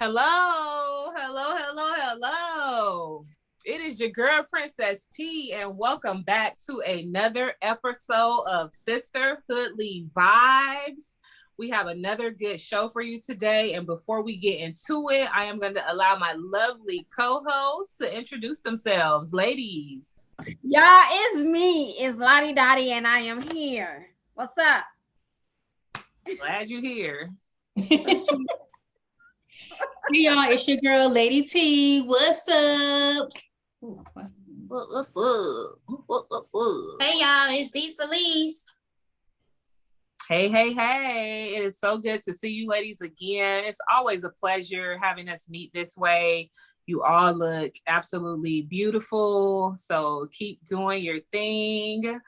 Hello, hello, hello, hello. It is your girl, Princess P, and welcome back to another episode of Sisterhoodly Vibes. We have another good show for you today. And before we get into it, I am going to allow my lovely co hosts to introduce themselves. Ladies. Y'all, it's me. It's Lottie Dottie, and I am here. What's up? Glad you're here. Hey y'all, it's your girl Lady T. What's up? What's up? What's up? Hey y'all, it's D Felice. Hey, hey, hey. It is so good to see you ladies again. It's always a pleasure having us meet this way. You all look absolutely beautiful. So keep doing your thing.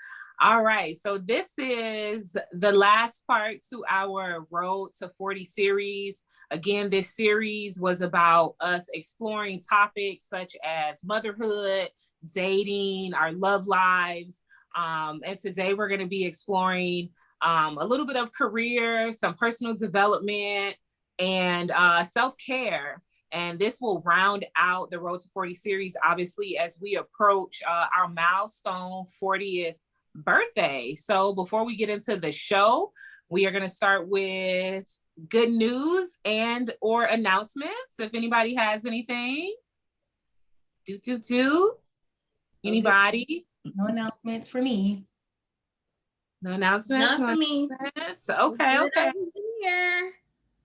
All right. So this is the last part to our Road to 40 series. Again, this series was about us exploring topics such as motherhood, dating, our love lives. And today we're going to be exploring a little bit of career, some personal development, and self-care. And this will round out the Road to 40 series, obviously, as we approach our milestone 40th birthday. So before we get into the show, we are going to start with good news and or announcements. If anybody has anything, anybody? No announcements for me. No announcements. Not for me. Okay. Here.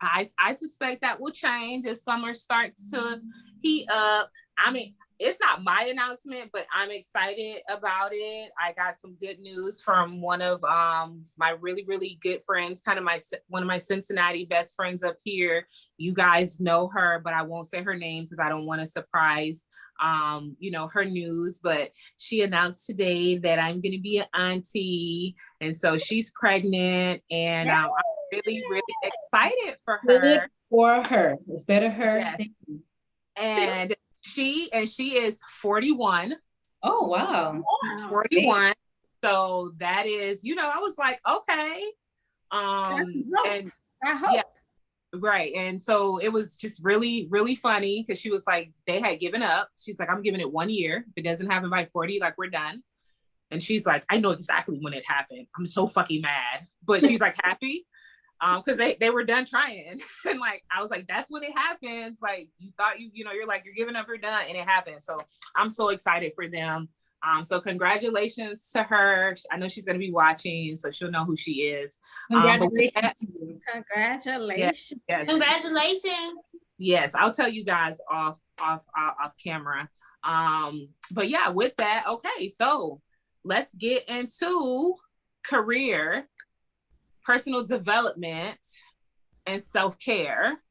I suspect that will change as summer starts to heat up. I mean, it's not my announcement, but I'm excited about it. I got some good news from one of my really, really good friends, kind of one of my Cincinnati best friends up here. You guys know her, but I won't say her name because I don't want to surprise her news. But she announced today that I'm going to be an auntie, and so she's pregnant, and I'm really, really excited for her. Good for her. It's better her. Yes. And she is 41. Oh wow. She's 41. So that is, I was like, okay. And yeah, right. And so it was just really, really funny because she was like, they had given up. She's like, I'm giving it 1 year. If it doesn't happen by 40, like we're done. And she's like, I know exactly when it happened. I'm so fucking mad. But she's like happy. Because they were done trying. And like I was like, that's when it happens. Like you thought you're like, you're giving up, you're done, and it happened. So I'm so excited for them. So congratulations to her. I know she's gonna be watching, so she'll know who she is. Congratulations. Congratulations. Yes. Congratulations. Yes, I'll tell you guys off camera. But yeah, with that, okay, so let's get into career, personal development, and self-care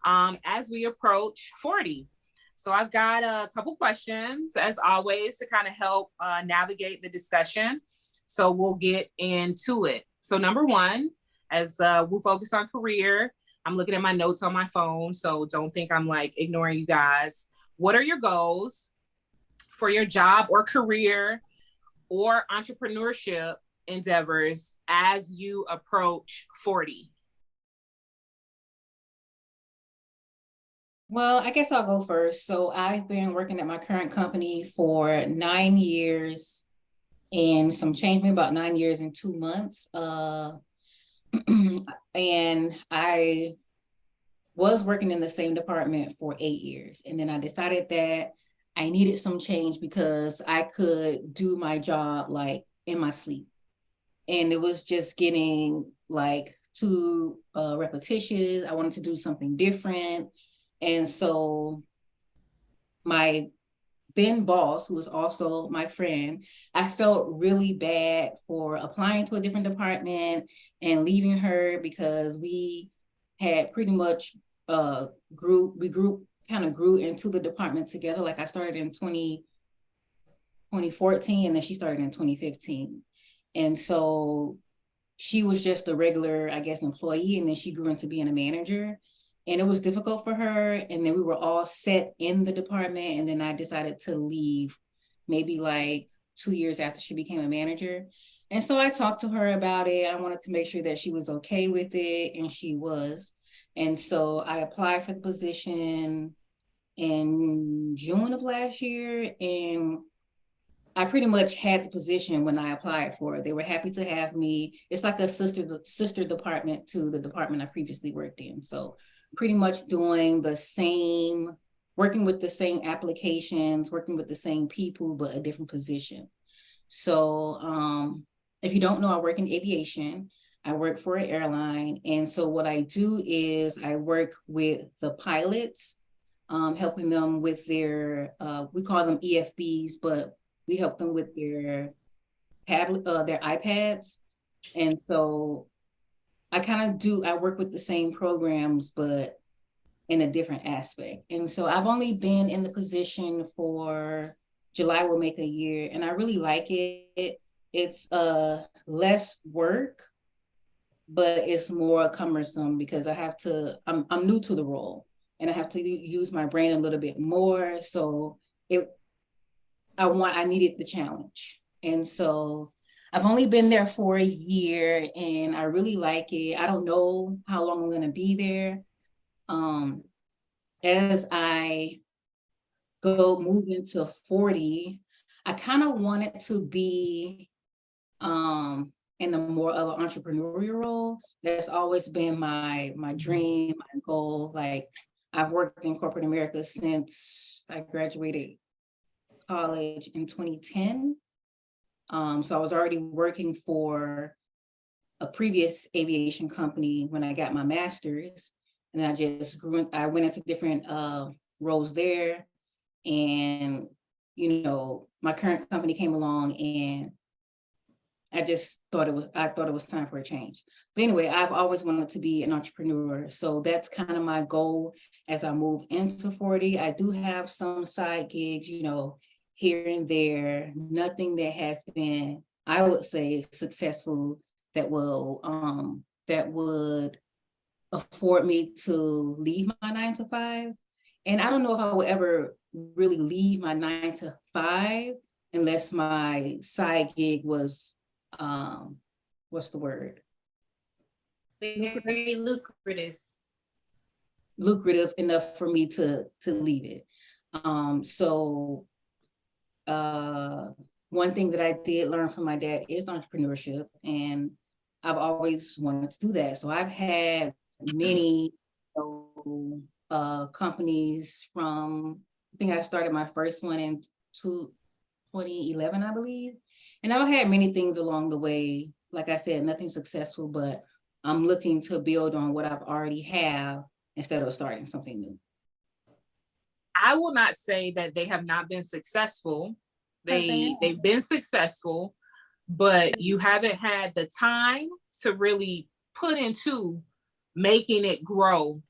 as we approach 40. So I've got a couple questions, as always, to kind of help navigate the discussion. So we'll get into it. So number one, as we focus on career, I'm looking at my notes on my phone, so don't think I'm like ignoring you guys. What are your goals for your job or career or entrepreneurship endeavors as you approach 40? Well, I guess I'll go first. So I've been working at my current company for 9 years and some change, maybe about 9 years and 2 months. And I was working in the same department for 8 years. And then I decided that I needed some change because I could do my job like in my sleep. And it was just getting like too repetitious. I wanted to do something different. And so my then boss, who was also my friend, I felt really bad for applying to a different department and leaving her because we had pretty much grew into the department together. Like I started in 2014 and then she started in 2015. And so she was just a regular, I guess, employee, and then she grew into being a manager. And it was difficult for her. And then we were all set in the department. And then I decided to leave maybe like 2 years after she became a manager. And so I talked to her about it. I wanted to make sure that she was okay with it, and she was. And so I applied for the position in June of last year, and I pretty much had the position when I applied for it. They were happy to have me. It's like a sister department to the department I previously worked in. So pretty much doing the same, working with the same applications, working with the same people, but a different position. So if you don't know, I work in aviation. I work for an airline. And so what I do is I work with the pilots, helping them with their, we call them EFBs, but we help them with their tablet, their iPads. And so I work with the same programs, but in a different aspect. And so I've only been in the position for July will make a year, and I really like it. It's less work, but it's more cumbersome because I'm new to the role and I have to use my brain a little bit more. So I needed the challenge. And so I've only been there for a year and I really like it. I don't know how long I'm going to be there. As I move into 40, I kind of want it to be in a more of an entrepreneurial role. That's always been my dream, my goal. Like I've worked in corporate America since I graduated college in 2010. So I was already working for a previous aviation company when I got my master's, and I just I went into different roles there. And, my current company came along and I thought it was time for a change. But anyway, I've always wanted to be an entrepreneur. So that's kind of my goal as I move into 40. I do have some side gigs, here and there, nothing that has been, I would say, successful that would afford me to leave my 9 to 5. And I don't know if I will ever really leave my 9 to 5 unless my side gig was, what's the word? Very lucrative. Lucrative enough for me to leave it. One thing that I did learn from my dad is entrepreneurship, and I've always wanted to do that. So I've had many companies from, I think I started my first one in 2011, I believe. And I've had many things along the way. Like I said, nothing successful, but I'm looking to build on what I've already have instead of starting something new. I will not say that they have not been successful. They've been successful, but you haven't had the time to really put into making it grow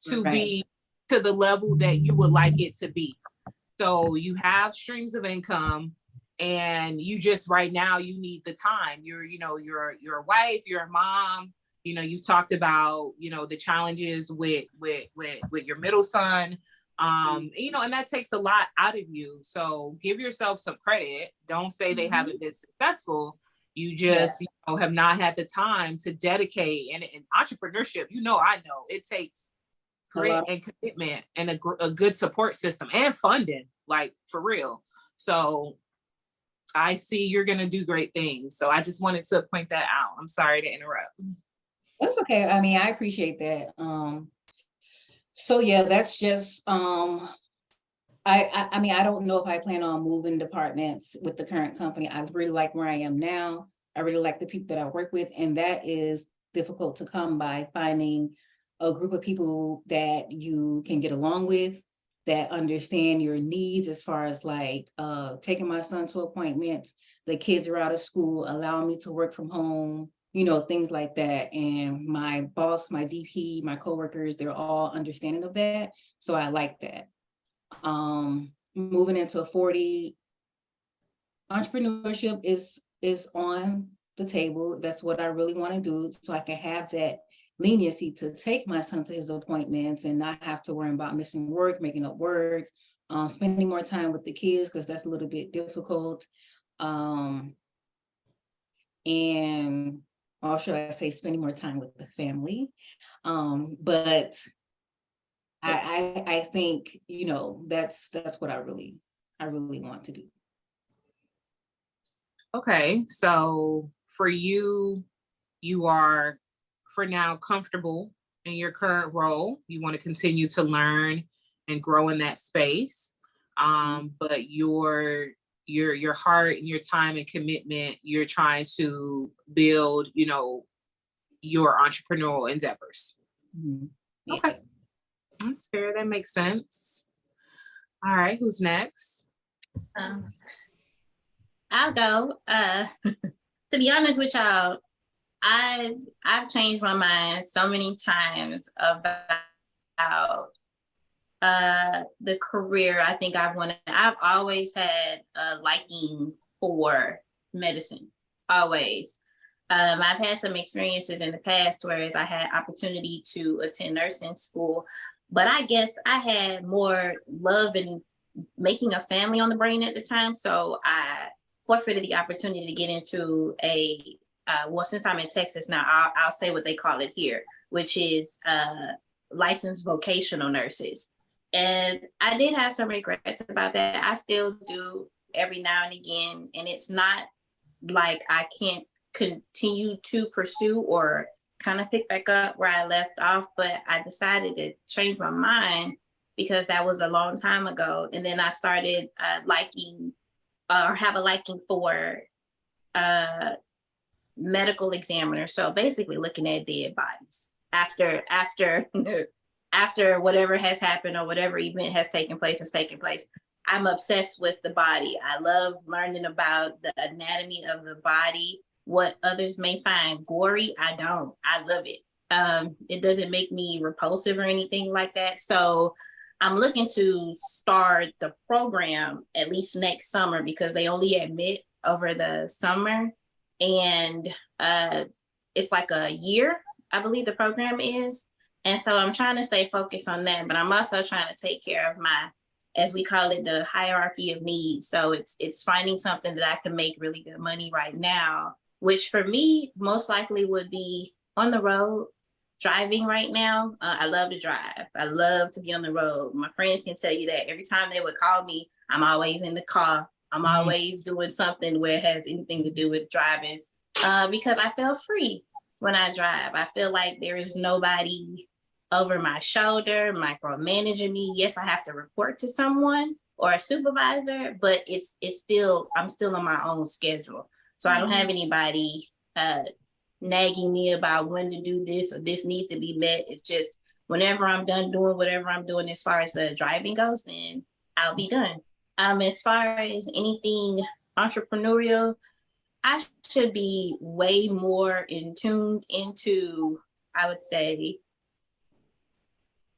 to be to the level that you would like it to be. So you have streams of income, and you just right now you need the time. You're a wife, you're a mom. You talked about the challenges with your middle son. And that takes a lot out of you. So give yourself some credit. Don't say they haven't been successful. You just have not had the time to dedicate. And in entrepreneurship, I know it takes grit and commitment and a good support system and funding, like for real. So I see you're going to do great things. So I just wanted to point that out. I'm sorry to interrupt. That's okay. I mean, I appreciate that. So yeah, that's just, I mean, I don't know if I plan on moving departments with the current company. I really like where I am now. I really like the people that I work with, and that is difficult to come by, finding a group of people that you can get along with, that understand your needs as far as like taking my son to appointments, the kids are out of school, allowing me to work from home, things like that. And my boss, my VP, my coworkers, they're all understanding of that. So I like that. Moving into 40, entrepreneurship is on the table. That's what I really want to do, so I can have that leniency to take my son to his appointments and not have to worry about missing work, making up work, spending more time with the kids, because that's a little bit difficult. And or should I say spending more time with the family. But I think, that's what I really want to do. Okay, so for you, you are for now comfortable in your current role. You want to continue to learn and grow in that space. But your heart and your time and commitment, you're trying to build, your entrepreneurial endeavors. Mm-hmm. Okay. That's fair. That makes sense. All right, who's next? I'll go. To be honest with y'all, I've changed my mind so many times about the career I think I've wanted. I've always had a liking for medicine, always. I've had some experiences in the past, whereas I had opportunity to attend nursing school, but I guess I had more love in making a family on the brain at the time. So I forfeited the opportunity to get into since I'm in Texas now, I'll say what they call it here, which is licensed vocational nurses. And I did have some regrets about that. I still do every now and again. And it's not like I can't continue to pursue or kind of pick back up where I left off, but I decided to change my mind because that was a long time ago. And then I started liking or have a liking for medical examiner. So basically looking at dead bodies after whatever has happened or whatever event has taken place. I'm obsessed with the body. I love learning about the anatomy of the body. What others may find gory, I don't. I love it. It doesn't make me repulsive or anything like that. So I'm looking to start the program at least next summer because they only admit over the summer. And it's like a year, I believe the program is. And so I'm trying to stay focused on that, but I'm also trying to take care of my, as we call it, the hierarchy of needs. So it's finding something that I can make really good money right now, which for me, most likely would be on the road, driving right now. I love to drive. I love to be on the road. My friends can tell you that every time they would call me, I'm always in the car. I'm always doing something where it has anything to do with driving because I feel free when I drive. I feel like there is nobody over my shoulder micromanaging me. Yes, I have to report to someone or a supervisor, but I'm still on my own schedule. So I don't have anybody nagging me about when to do this or this needs to be met. It's just whenever I'm done doing whatever I'm doing as far as the driving goes, then I'll be done. As far as anything entrepreneurial, I should be way more tuned into, I would say,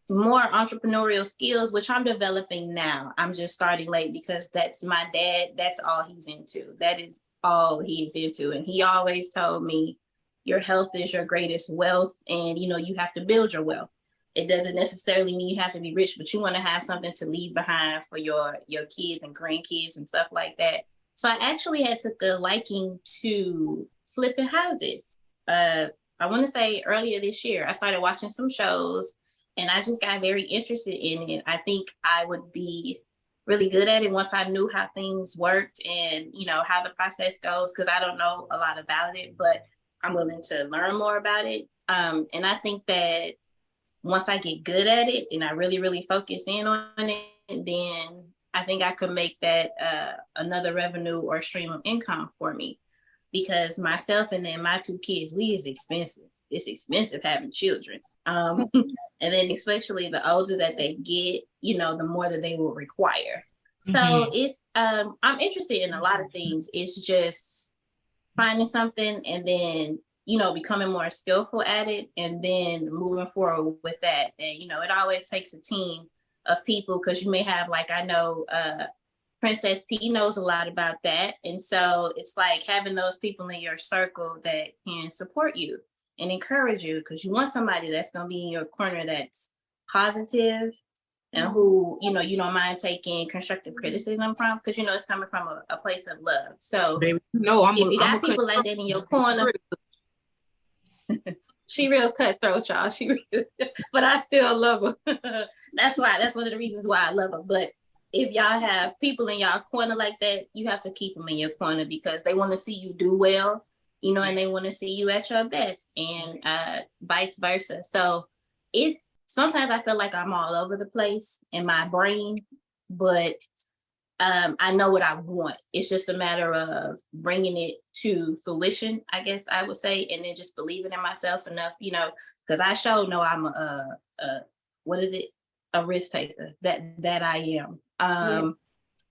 more entrepreneurial skills, which I'm developing now. I'm just starting late because that's my dad. That's all he's into. That is all he's into. And he always told me, your health is your greatest wealth. And, you have to build your wealth. It doesn't necessarily mean you have to be rich, but you want to have something to leave behind for your kids and grandkids and stuff like that. So I actually had took a liking to flipping houses. I want to say earlier this year, I started watching some shows and I just got very interested in it. I think I would be really good at it once I knew how things worked and, how the process goes, because I don't know a lot about it, but I'm willing to learn more about it. And I think that once I get good at it and I really, really focus in on it, then I think I could make that another revenue or stream of income for me. Because myself and then my 2 kids, we is expensive. It's expensive having children. And then especially the older that they get, the more that they will require. So it's, I'm interested in a lot of things. It's just finding something and then, becoming more skillful at it and then moving forward with that. And, it always takes a team of people because you may have, like, I know Princess P knows a lot about that. And so it's like having those people in your circle that can support you and encourage you because you want somebody that's going to be in your corner that's positive and who, you don't mind taking constructive criticism from because, it's coming from a place of love. So Baby, if you got people like that in your corner, She real cutthroat, y'all. But I still love her. That's one of the reasons why I love her. But if y'all have people in y'all corner like that, you have to keep them in your corner because they want to see you do well, and they want to see you at your best, and vice versa. So it's sometimes I feel like I'm all over the place in my brain, but I know what I want. It's just a matter of bringing it to fruition, I guess I would say, and then just believing in myself enough, because I sure know I'm a risk taker. That I am.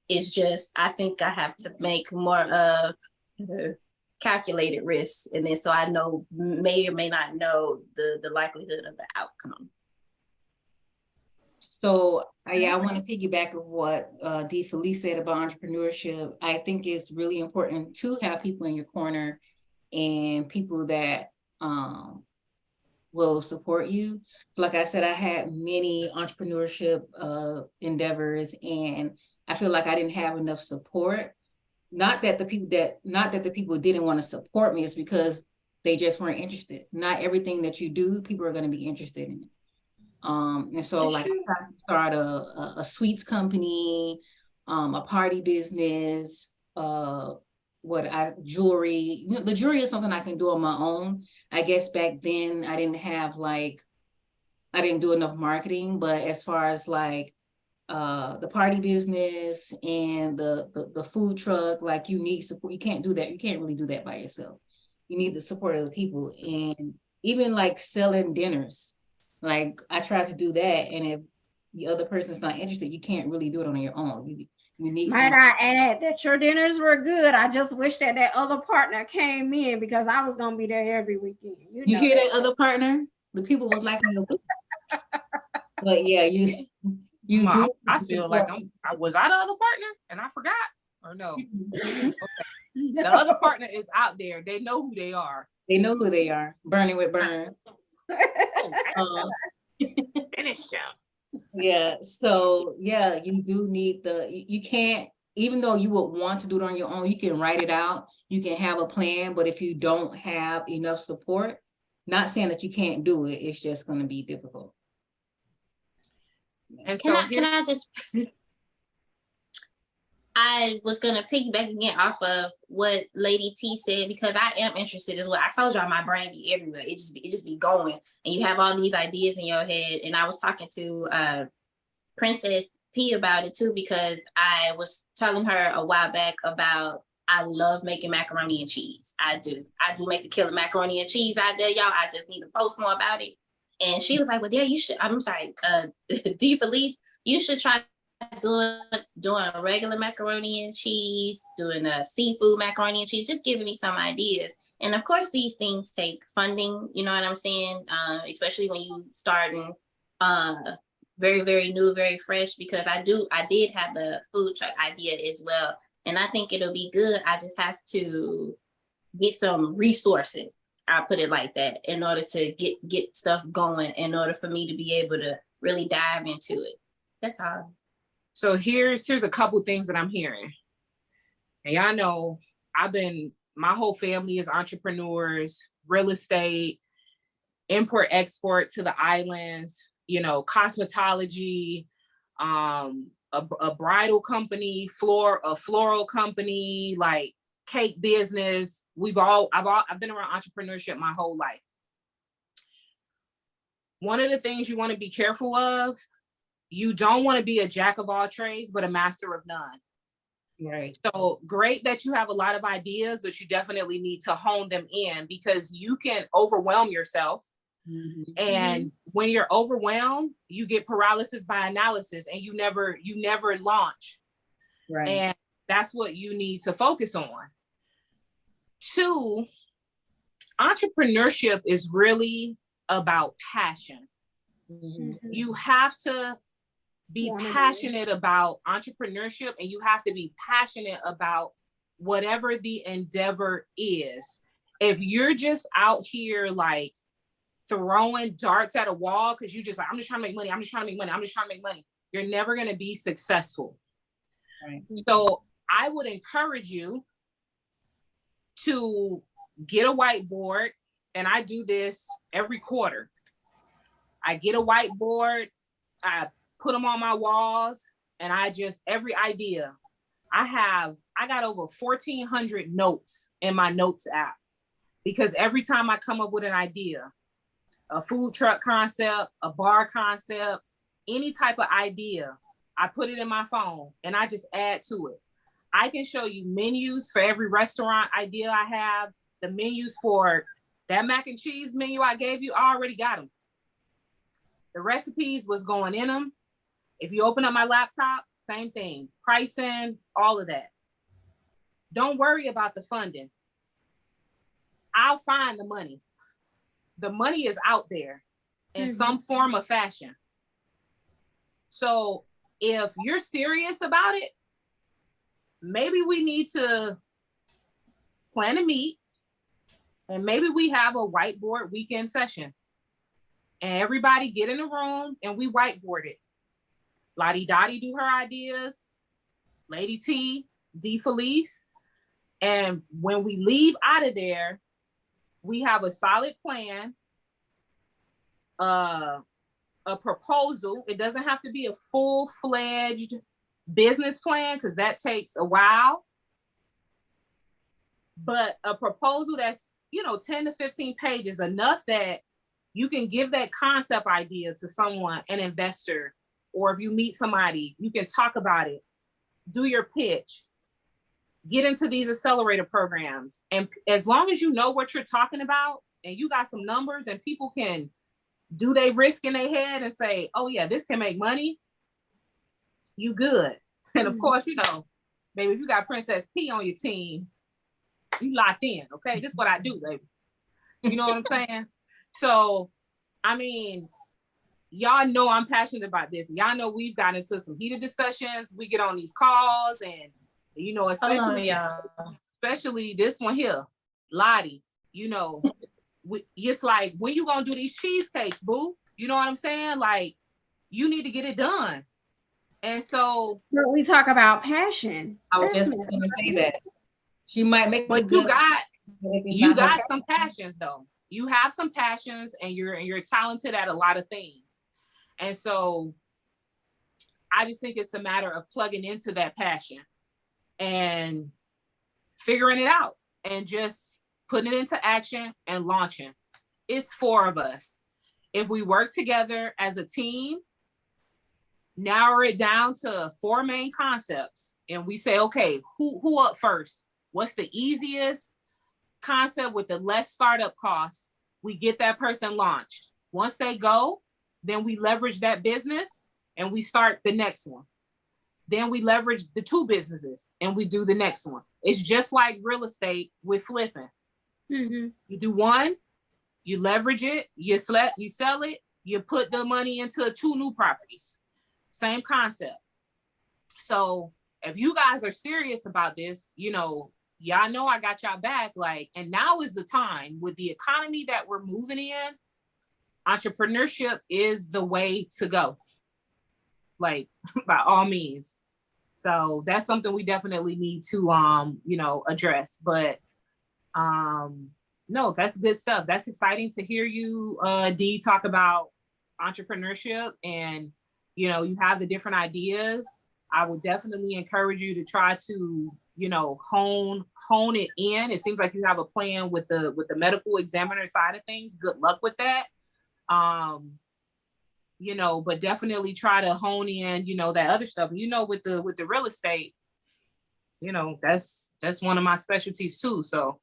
It's just I think I have to make more of calculated risks, and then so I know may or may not know the likelihood of the outcome. So I want to piggyback on what D. Felice said about entrepreneurship. I think it's really important to have people in your corner and people that will support you. Like I said, I had many entrepreneurship endeavors, and I feel like I didn't have enough support. Not that the people didn't want to support me, it's because they just weren't interested. Not everything that you do, people are going to be interested in it. And so like I tried to start a sweets company, a party business, jewelry. The jewelry is something I can do on my own. I guess back then I didn't do enough marketing, but as far as like the party business and the food truck, like you need support. You can't do that. You can't really do that by yourself. You need the support of the people. And even like selling dinners, like I tried to do that, and if the other person's not interested, you can't really do it on your own. You need. Might I add that your dinners were good? I just wish that other partner came in because I was gonna be there every weekend. You hear that other partner? The people was like, but yeah, you do. I feel like was I the other partner and I forgot, or no? Okay. The other partner is out there. They know who they are. They know who they are. Burning with Burn. Finish them. Yeah. So yeah, you do need you can't, even though you would want to do it on your own, you can write it out. You can have a plan, but if you don't have enough support, not saying that you can't do it, it's just going to be difficult. And can I just I was gonna piggyback again off of what Lady T said, because I am interested as well. I told y'all my brain be everywhere. It just be going, and you have all these ideas in your head. And I was talking to Princess P about it too, because I was telling her a while back about I love making macaroni and cheese. I do make a killer macaroni and cheese out there, y'all. I just need to post more about it. And she was like, well, there you should. I'm sorry, D. Felice, you should try doing a regular macaroni and cheese, doing a seafood macaroni and cheese, just giving me some ideas. And of course, these things take funding, you know what I'm saying? Especially when you starting very, very new, very fresh, because I did have the food truck idea as well. And I think it'll be good. I just have to get some resources. I'll put it like that, in order to get stuff going, in order for me to be able to really dive into it. That's all. So here's a couple things that I'm hearing. And y'all know my whole family is entrepreneurs, real estate, import, export to the islands, cosmetology, a bridal company, a floral company, like cake business. I've been around entrepreneurship my whole life. One of the things you want to be careful of, you don't want to be a jack of all trades, but a master of none. Right. So great that you have a lot of ideas, but you definitely need to hone them in, because you can overwhelm yourself. Mm-hmm. And when you're overwhelmed, you get paralysis by analysis, and you never launch. Right. And that's what you need to focus on. 2, entrepreneurship is really about passion. Mm-hmm. You have to be passionate about entrepreneurship, and you have to be passionate about whatever the endeavor is. If you're just out here like throwing darts at a wall because you just like, I'm just trying to make money, you're never going to be successful. Right. So I would encourage you to get a whiteboard and I do this every quarter. I get a whiteboard, I put them on my walls, and I just, every idea. I got over 1,400 notes in my notes app, because every time I come up with an idea, a food truck concept, a bar concept, any type of idea, I put it in my phone and I just add to it. I can show you menus for every restaurant idea I have. The menus for that mac and cheese menu I gave you, I already got them. The recipes was going in them. If you open up my laptop, same thing. Pricing, all of that. Don't worry about the funding. I'll find the money. The money is out there in some form of fashion. So if you're serious about it, maybe we need to plan a meet, and maybe we have a whiteboard weekend session, and everybody get in a room and we whiteboard it. Lottie Dottie do her ideas, Lady T, D Felice. And when we leave out of there, we have a solid plan, a proposal. It doesn't have to be a full-fledged business plan, because that takes a while. But a proposal that's, 10 to 15 pages, enough that you can give that concept idea to someone, an investor, or if you meet somebody, you can talk about it, do your pitch, get into these accelerator programs. And as long as you know what you're talking about and you got some numbers and people can do they risk in their head and say, oh yeah, this can make money, you good. And of course, baby, if you got Princess P on your team, you locked in, okay? This is what I do, baby. You know what I'm saying? So, I mean, y'all know I'm passionate about this. Y'all know we've gotten into some heated discussions. We get on these calls and, especially this one here, Lottie, it's like, when you gonna do these cheesecakes, boo? You know what I'm saying? Like, you need to get it done. And so, but we talk about passion. I was just going to say that she might make, but you got some passions though. You have some passions, and you're talented at a lot of things. And so, I just think it's a matter of plugging into that passion and figuring it out and just putting it into action and launching. It's 4 of us. If we work together as a team, narrow it down to 4 main concepts, and we say, okay, who up first? What's the easiest concept with the less startup costs? We get that person launched. Once they go, then we leverage that business and we start the next one. Then we leverage the 2 businesses and we do the next one. It's just like real estate with flipping. You do one, you leverage it, you sell it, you put the money into 2 new properties. Same concept. So if you guys are serious about this, y'all know I got y'all back. Like, and now is the time with the economy that we're moving in. Entrepreneurship is the way to go. Like, by all means. So that's something we definitely need to, address. But no, that's good stuff. That's exciting to hear you, Dee, talk about entrepreneurship, and, you have the different ideas. I would definitely encourage you to try to, hone it in. It seems like you have a plan with the medical examiner side of things. Good luck with that. But definitely try to hone in, that other stuff. With the real estate, that's one of my specialties too. So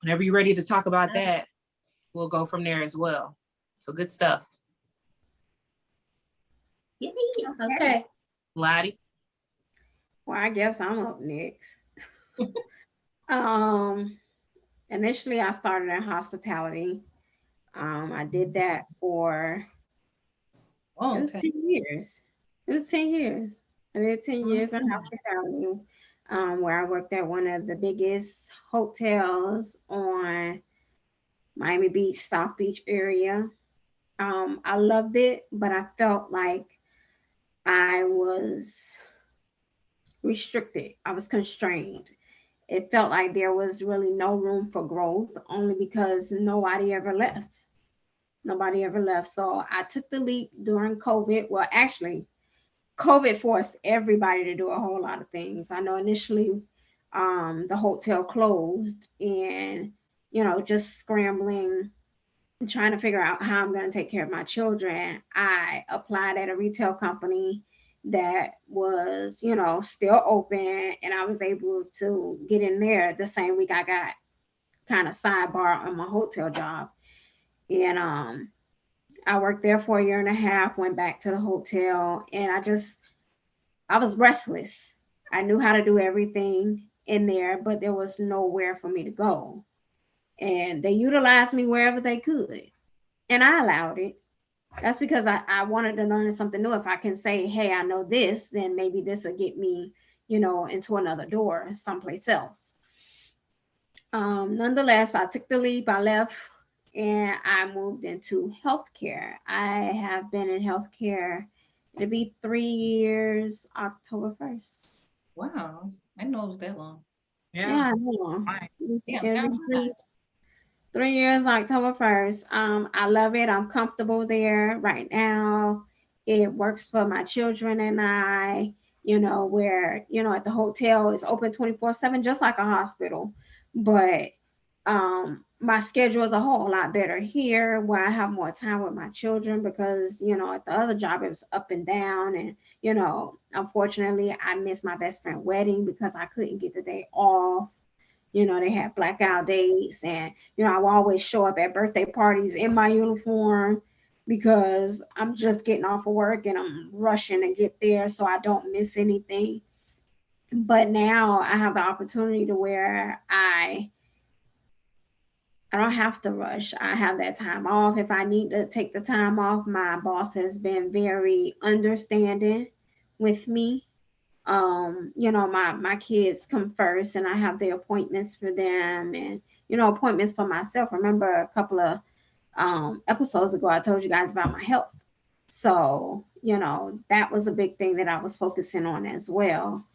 whenever you're ready to talk about that, we'll go from there as well. So good stuff. Okay. Lottie. Well, I guess I'm up next. Initially I started in hospitality. I did that for it was 10 years. It was 10 years. I did 10 years in hospitality, where I worked at one of the biggest hotels on Miami Beach, South Beach area. I loved it, but I felt like I was restricted. I was constrained. it felt like there was really no room for growth, only because nobody ever left. Nobody ever left. So I took the leap during COVID. Well, actually, COVID forced everybody to do a whole lot of things. I know initially the hotel closed, and, just scrambling and trying to figure out how I'm going to take care of my children. I applied at a retail company that was, still open, and I was able to get in there the same week I got kind of sidebar on my hotel job. And I worked there for a year and a half, went back to the hotel, and I was restless. I knew how to do everything in there, but there was nowhere for me to go. And they utilized me wherever they could. And I allowed it. That's because I wanted to learn something new. If I can say, hey, I know this, then maybe this will get me, into another door someplace else. Nonetheless, I took the leap, I left, and I moved into healthcare. I have been in healthcare. It'll be 3 years, October 1st. Wow, I didn't know it was that long. Yeah, I know. Yeah, 3 years, October 1st. I love it. I'm comfortable there right now. It works for my children and I, where, at the hotel it's open 24/7, just like a hospital. But my schedule is a whole lot better here, where I have more time with my children, because, at the other job it was up and down. And, unfortunately, I missed my best friend's wedding because I couldn't get the day off. They had blackout days, and, I will always show up at birthday parties in my uniform because I'm just getting off of work and I'm rushing to get there so I don't miss anything. But now I have the opportunity to where I don't have to rush. I have that time off. If I need to take the time off, my boss has been very understanding with me. My kids come first, and I have the appointments for them, and, appointments for myself. Remember a couple of episodes ago, I told you guys about my health. So, that was a big thing that I was focusing on as well.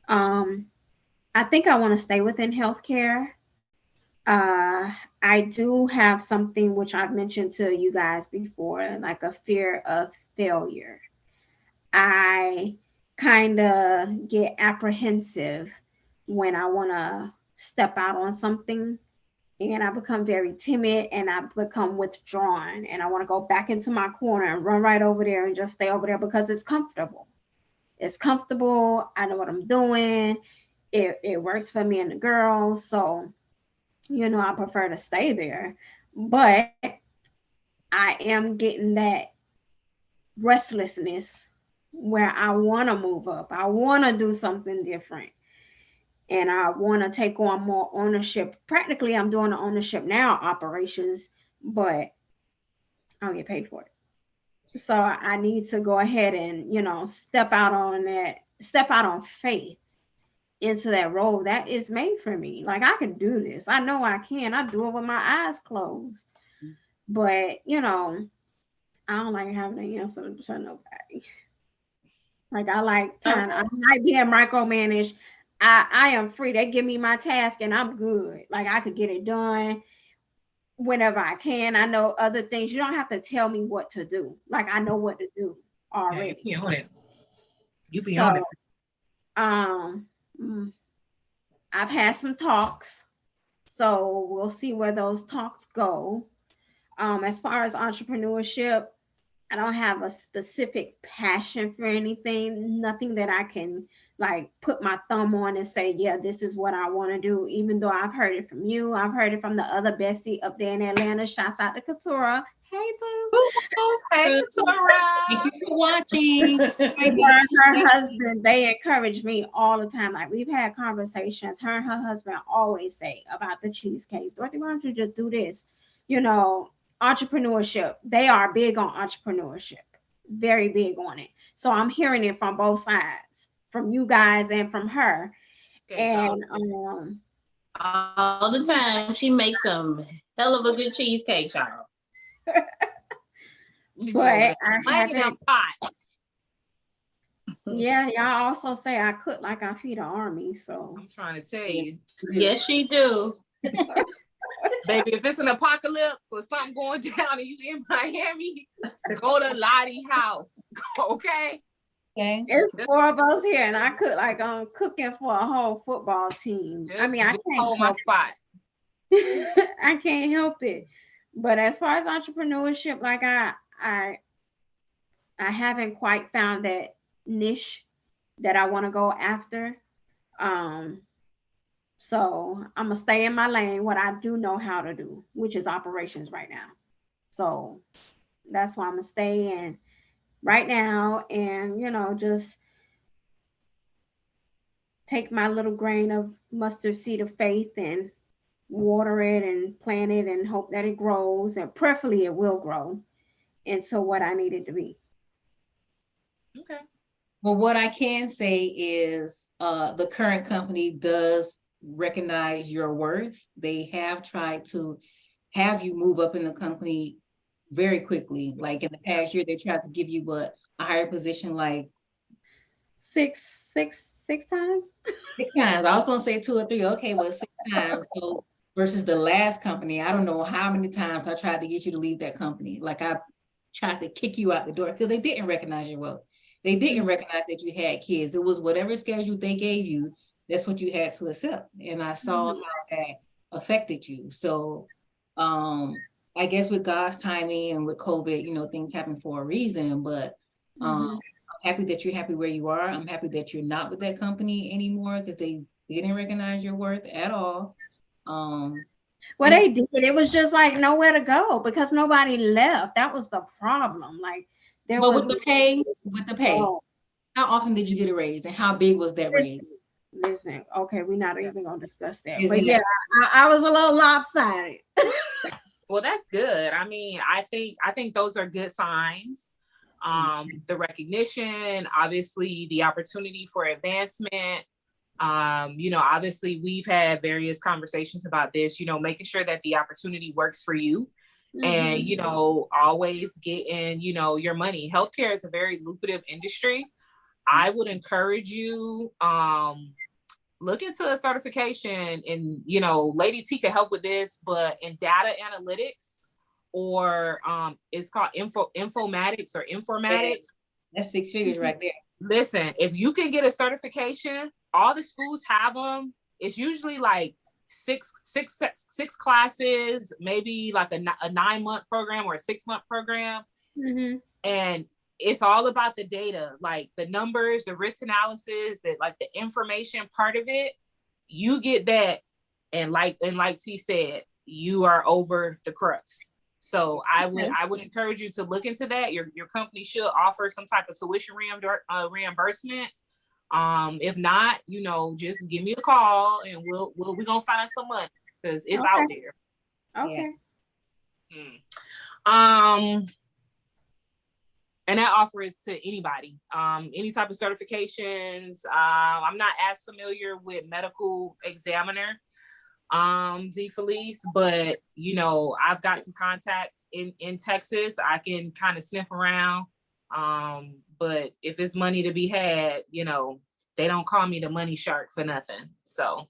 I think I want to stay within healthcare. I do have something which I've mentioned to you guys before, like a fear of failure. I kind of get apprehensive when I want to step out on something, and I become very timid and I become withdrawn, and I want to go back into my corner and run right over there and just stay over there because it's comfortable. It's comfortable. I know what I'm doing. It works for me and the girls. So, I prefer to stay there. But I am getting that restlessness where I want to move up. I want to do something different. And I want to take on more ownership. Practically, I'm doing the ownership now operations, but I don't get paid for it. So I need to go ahead and, step out on faith into that role that is made for me. Like, I can do this. I know I can. I do it with my eyes closed. But, I don't like having to answer to nobody. Like, I like being micromanaged. I am free. They give me my task and I'm good. Like, I could get it done whenever I can. I know other things. You don't have to tell me what to do. Like, I know what to do already. Yeah, you be on it. I've had some talks, so we'll see where those talks go. As far as entrepreneurship, I don't have a specific passion for anything, nothing that I can like put my thumb on and say, yeah, this is what I want to do. Even though I've heard it from you, I've heard it from the other bestie up there in Atlanta. Shouts out to Katura. Hey, boo. Hey, Katura. Thank you for watching. Her husband, they encourage me all the time. Like, we've had conversations. Her and her husband always say about the cheesecakes. Dorothy, why don't you just do this? Entrepreneurship. They are big on entrepreneurship, very big on it. So I'm hearing it from both sides, from you guys and from her. Okay, and all the time, she makes some hell of a good cheesecake, y'all. But I haven't. Yeah, y'all also say I cook like I feed an army. So I'm trying to tell you. Yes, she do. Baby, if it's an apocalypse or something going down and you in Miami, go to Lottie's house. Okay? Okay. it's 4 of us here, and I cook like I'm cooking for a whole football team. I mean, I Just can't hold my help spot. it. I can't help it. But as far as entrepreneurship, like I haven't quite found that niche that I want to go after. Um, so I'm gonna stay in my lane, what I do know how to do, which is operations right now. So that's why I'm gonna stay in right now, and just take my little grain of mustard seed of faith and water it and plant it and hope that it grows, and preferably it will grow into what I need it to be. Okay. Well, what I can say is the current company does recognize your worth. They have tried to have you move up in the company very quickly. Like in the past year, they tried to give you a higher position, like Six times. 6 times. I was gonna say 2 or 3. Okay, well, 6 times. So versus the last company, I don't know how many times I tried to get you to leave that company. Like I tried to kick you out the door because they didn't recognize your wealth. They didn't recognize that you had kids. It was whatever schedule they gave you, that's what you had to accept. And I saw how that affected you. So I guess with God's timing and with COVID, things happen for a reason. But I'm happy that you're happy where you are. I'm happy that you're not with that company anymore because they didn't recognize your worth at all. Well, they did. It was just like nowhere to go because nobody left. That was the problem. Like there but was with the pay, oh, how often did you get a raise and how big was that raise? listen, okay, we're not even gonna discuss that. But Exactly. yeah, I was a little lopsided. Well, that's good. I mean, I think those are good signs. The recognition, obviously the opportunity for advancement. Obviously we've had various conversations about this, making sure that the opportunity works for you and, always getting, your money. Healthcare is a very lucrative industry. I would encourage you, look into a certification and, Lady T could help with this, but in data analytics or it's called informatics or informatics. That's 6 figures right there. Listen, if you can get a certification, all the schools have them. It's usually like six classes, maybe like a 9-month program or a 6-month program. And it's all about the data, like the numbers, the risk analysis, that like the information part of it. You get that, and like T said, you are over the crux. So I would encourage you to look into that. Your company should offer some type of tuition reimbursement. If not, just give me a call and we're gonna find some money because it's out there. Okay. Yeah. And that offer is to anybody, any type of certifications. I'm not as familiar with medical examiner, D Felice, but I've got some contacts in Texas. I can kind of sniff around. But if it's money to be had, they don't call me the money shark for nothing. So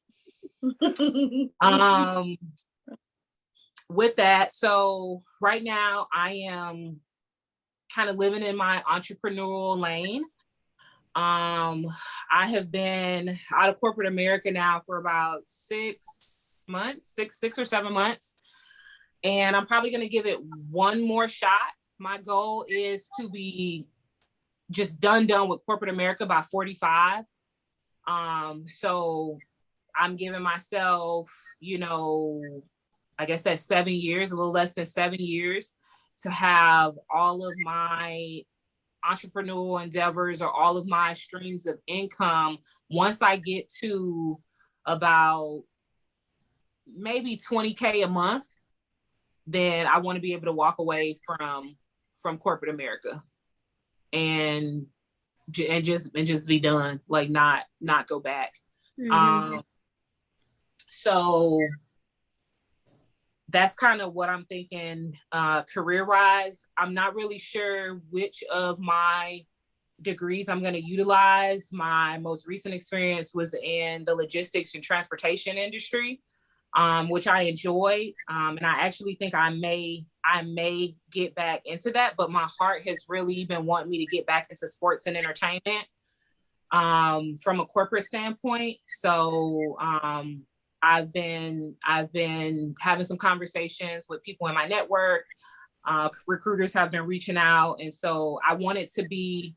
with that, so right now I am kind of living in my entrepreneurial lane. I have been out of corporate America now for about 6 months, six or 7 months. And I'm probably going to give it one more shot. My goal is to be just done with corporate America by 45. So I'm giving myself, I guess that's 7 years, a little less than 7 years to have all of my entrepreneurial endeavors or all of my streams of income. Once I get to about maybe 20K a month, then I want to be able to walk away from corporate America and just be done, like not go back. So that's kind of what I'm thinking career-wise. I'm not really sure which of my degrees I'm going to utilize. My most recent experience was in the logistics and transportation industry, which I enjoy. And I actually think I may get back into that, but my heart has really been wanting me to get back into sports and entertainment from a corporate standpoint. So I've been having some conversations with people in my network. Recruiters have been reaching out. And so I want it to be,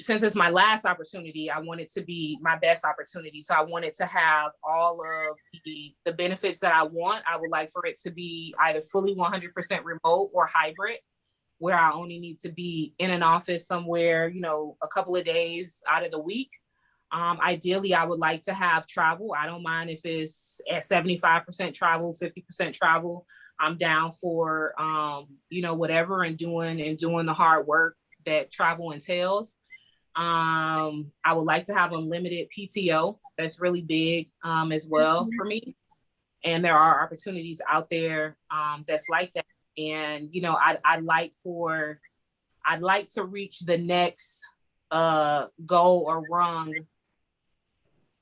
since it's my last opportunity, I want it to be my best opportunity. So I want it to have all of the benefits that I want. I would like for it to be either fully 100% remote or hybrid, where I only need to be in an office somewhere, you know, a couple of days out of the week. Ideally, I would like to have travel. I don't mind if it's at 75% travel, 50% travel. I'm down for, you know, whatever, and doing the hard work that travel entails. I would like to have unlimited PTO. That's really big as well for me. And there are opportunities out there that's like that. And, you know, I'd like to reach the next goal or rung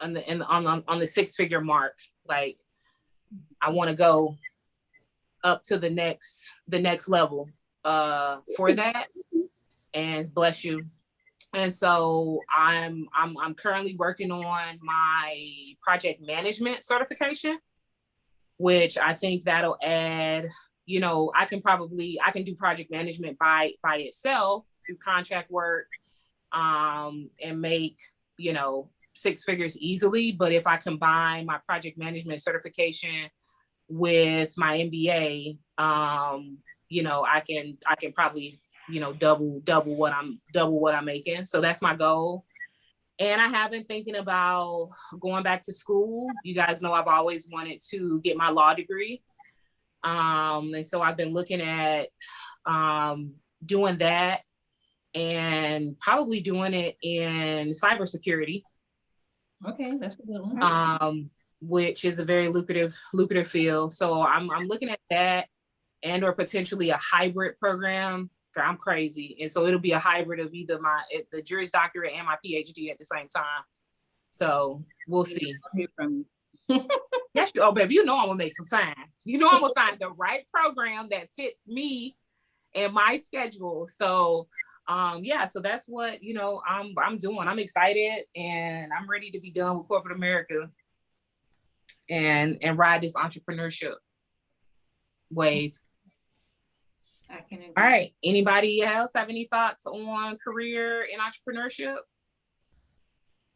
on the 6-figure mark. Like, I want to go up to the next level for that. And bless you. And so I'm currently working on my project management certification, which I think that'll add, you know, I can do project management by itself through contract work and make, you know, 6 figures easily. But if I combine my project management certification with my MBA, you know, I can probably, you know, double what I'm making. So that's my goal. And I have been thinking about going back to school. You guys know I've always wanted to get my law degree. And so I've been looking at doing that, and probably doing it in cybersecurity. Okay, that's a good one. Which is a very lucrative field. So I'm looking at that, and or potentially a hybrid program. I'm crazy. And so it'll be a hybrid of either the Juris Doctorate and my PhD at the same time. So we'll see. Hear from you. Yes, oh baby, you know I'm gonna make some time. You know I'm gonna find the right program that fits me and my schedule. So yeah, so that's what, you know, I'm doing. I'm excited, and I'm ready to be done with corporate America and ride this entrepreneurship wave. I can agree. All right. Anybody else have any thoughts on career and entrepreneurship?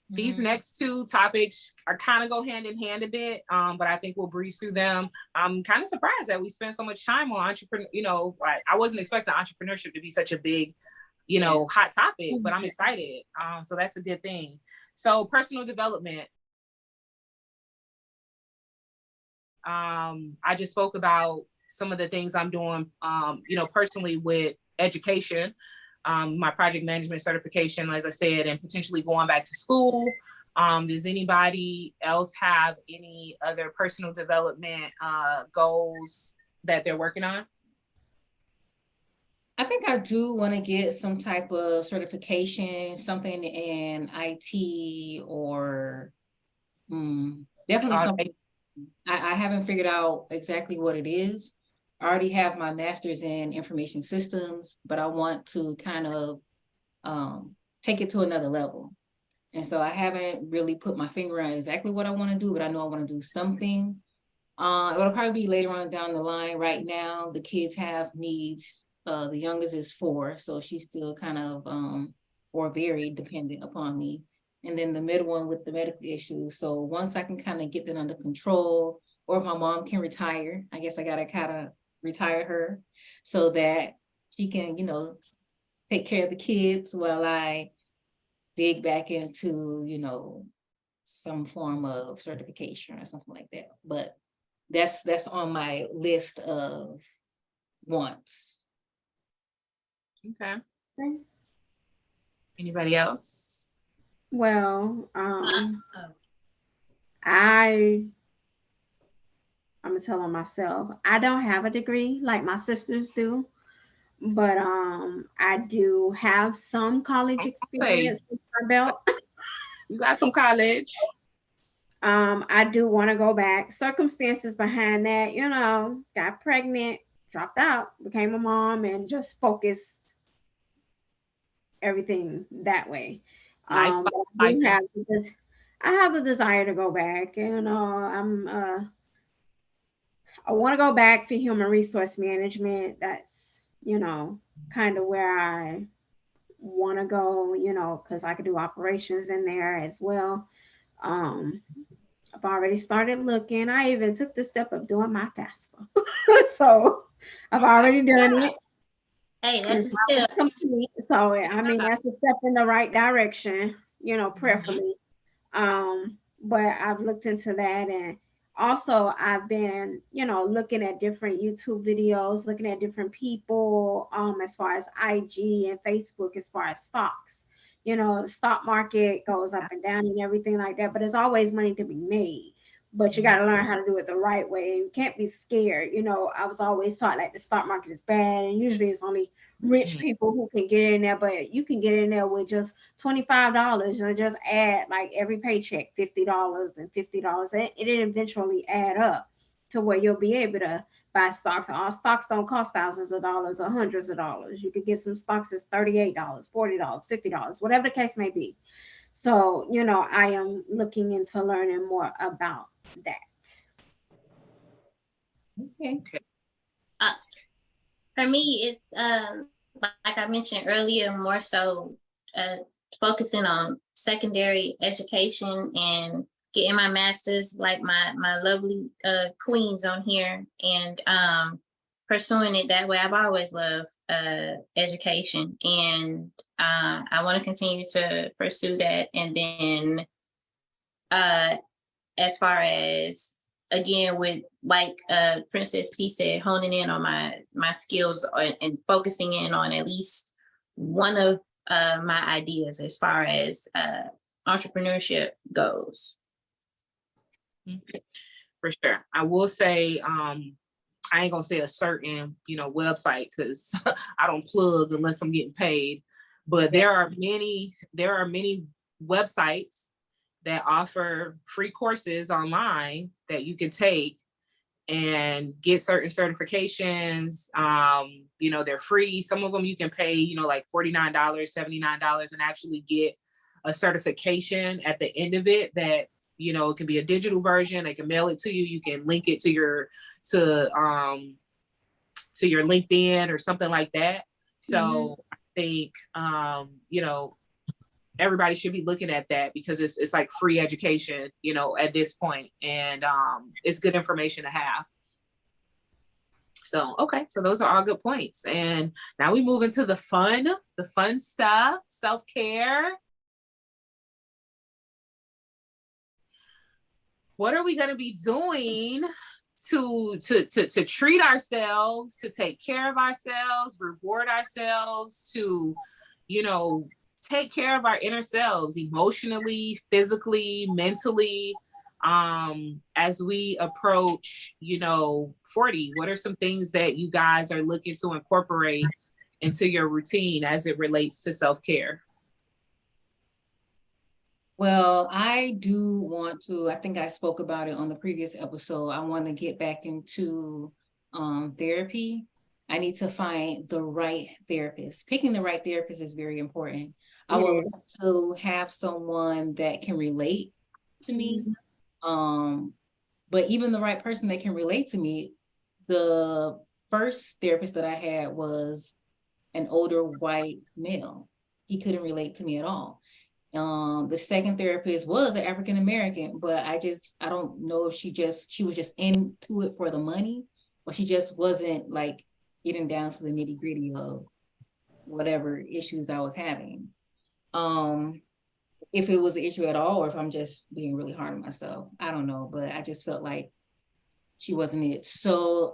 These next 2 topics are kind of go hand in hand a bit, but I think we'll breeze through them. I'm kind of surprised that we spend so much time on entrepreneur. You know, I wasn't expecting entrepreneurship to be such a big, you know, hot topic, but I'm excited. So that's a good thing. So personal development. I just spoke about some of the things I'm doing, you know, personally with education, my project management certification, as I said, and potentially going back to school. Does anybody else have any other personal development goals that they're working on? I think I do want to get some type of certification, something in IT or definitely something. I haven't figured out exactly what it is. I already have my master's in information systems, but I want to kind of take it to another level. And so I haven't really put my finger on exactly what I want to do, but I know I want to do something. It'll probably be later on down the line. Right now, the kids have needs. The youngest is 4, so she's still kind of or very dependent upon me. And then the middle one with the medical issues. So once I can kind of get that under control, or if my mom can retire, I guess I gotta kind of retire her so that she can, you know, take care of the kids while I dig back into, you know, some form of certification or something like that. But that's on my list of wants. Okay. Anybody else? Well, I'm gonna tell on myself. I don't have a degree like my sisters do. but I do have some college experience in my belt. You got some college. I do want to go back. Circumstances behind that, you know, got pregnant, dropped out, became a mom, and just focused everything that way. Nice But I have the desire to go back. You know, I want to go back for human resource management. That's, you know, kind of where I want to go, you know, because I could do operations in there as well. Um, I've already started looking. I even took the step of doing my FAFSA. So I've already done it. Hey, that's It's a step. complete. So I mean, that's a step in the right direction, you know, prayerfully. But I've looked into that, and also I've been, you know, looking at different YouTube videos, looking at different people, as far as IG and Facebook, as far as stocks. You know, the stock market goes up and down and everything like that, but there's always money to be made. But you got to learn how to do it the right way. You can't be scared. You know, I was always taught like the stock market is bad, and usually it's only rich people who can get in there, but you can get in there with just $25 and just add like every paycheck $50 and $50. It eventually add up to where you'll be able to buy stocks. All stocks don't cost thousands of dollars or hundreds of dollars. You could get some stocks that's $38, $40, $50, whatever the case may be. So, you know, I am looking into learning more about that. Okay. Uh, for me, it's like I mentioned earlier, more so focusing on secondary education and getting my master's, like my lovely queens on here, and pursuing it that way. I've always loved education, and I want to continue to pursue that. And then as far as, again, with like Princess P said, honing in on my skills and focusing in on at least one of my ideas as far as entrepreneurship goes. For sure. I will say, I ain't gonna say a certain, you know, website, because I don't plug unless I'm getting paid. But there are many websites that offer free courses online that you can take and get certain certifications. You know, they're free. Some of them you can pay, you know, like $49, $79 and actually get a certification at the end of it that, you know, it can be a digital version. They can mail it to you. You can link it to your LinkedIn or something like that. So I think, you know, everybody should be looking at that, because it's like free education, you know, at this point, and it's good information to have. So, okay. So those are all good points. And now we move into the fun stuff, self-care. What are we going to be doing to treat ourselves, to take care of ourselves, reward ourselves, to, you know, take care of our inner selves emotionally, physically, mentally, as we approach, you know, 40? What are some things that you guys are looking to incorporate into your routine as it relates to self-care? Well, I do want to, I think I spoke about it on the previous episode. I want to get back into therapy. I need to find the right therapist. Picking the right therapist is very important. I would like to have someone that can relate to me. But even the right person that can relate to me, the first therapist that I had was an older white male. He couldn't relate to me at all. The second therapist was an African American, but I don't know if she was just into it for the money, or she just wasn't like getting down to the nitty gritty of whatever issues I was having. If it was an issue at all, or if I'm just being really hard on myself, I don't know, but I just felt like she wasn't it. So,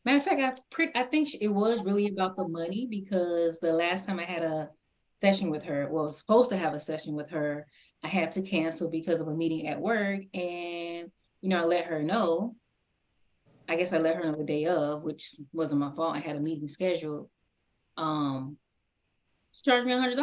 matter of fact, I think it was really about the money, because the last time I had a session with her, well, I was supposed to have a session with her, I had to cancel because of a meeting at work. And, you know, I let her know. I guess I let her know the day of, which wasn't my fault. I had a meeting scheduled. She charged me $100.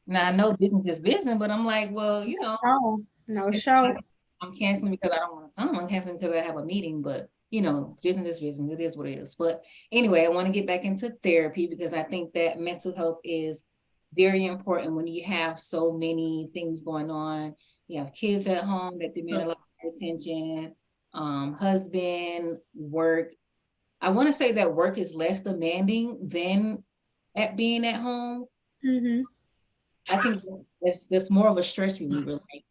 Now I know business is business, but I'm like, well, you know, Oh, no show. I'm canceling because I don't want to come. I'm canceling because I have a meeting, but you know, business is business. It is what it is. But anyway, I want to get back into therapy because I think that mental health is very important when you have so many things going on. You have kids at home that demand a lot of attention, husband, work. I want to say that work is less demanding than at being at home. Mm-hmm. I think that's more of a stress reliever. Like,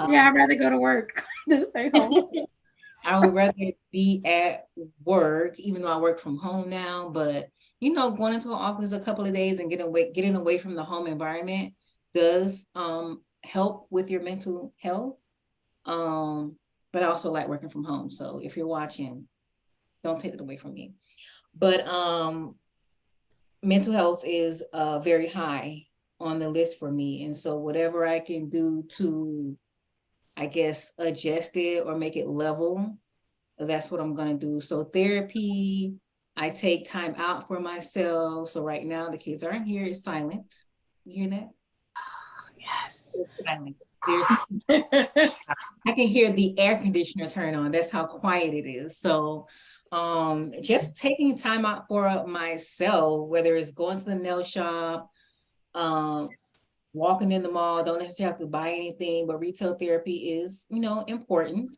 Yeah, I'd rather go to work than stay home. I would rather be at work, even though I work from home now. But you know, going into an office a couple of days and getting away from the home environment does help with your mental health. But I also like working from home. So if you're watching, don't take it away from me. But mental health is very high on the list for me. And so whatever I can do to, I guess, adjust it or make it level, that's what I'm going to do. So therapy, I take time out for myself. So right now the kids aren't here. It's silent. You hear that? Yes. It's silent. I can hear the air conditioner turn on. That's how quiet it is. So just taking time out for myself, whether it's going to the nail shop, walking in the mall, don't necessarily have to buy anything, but retail therapy is, you know, important.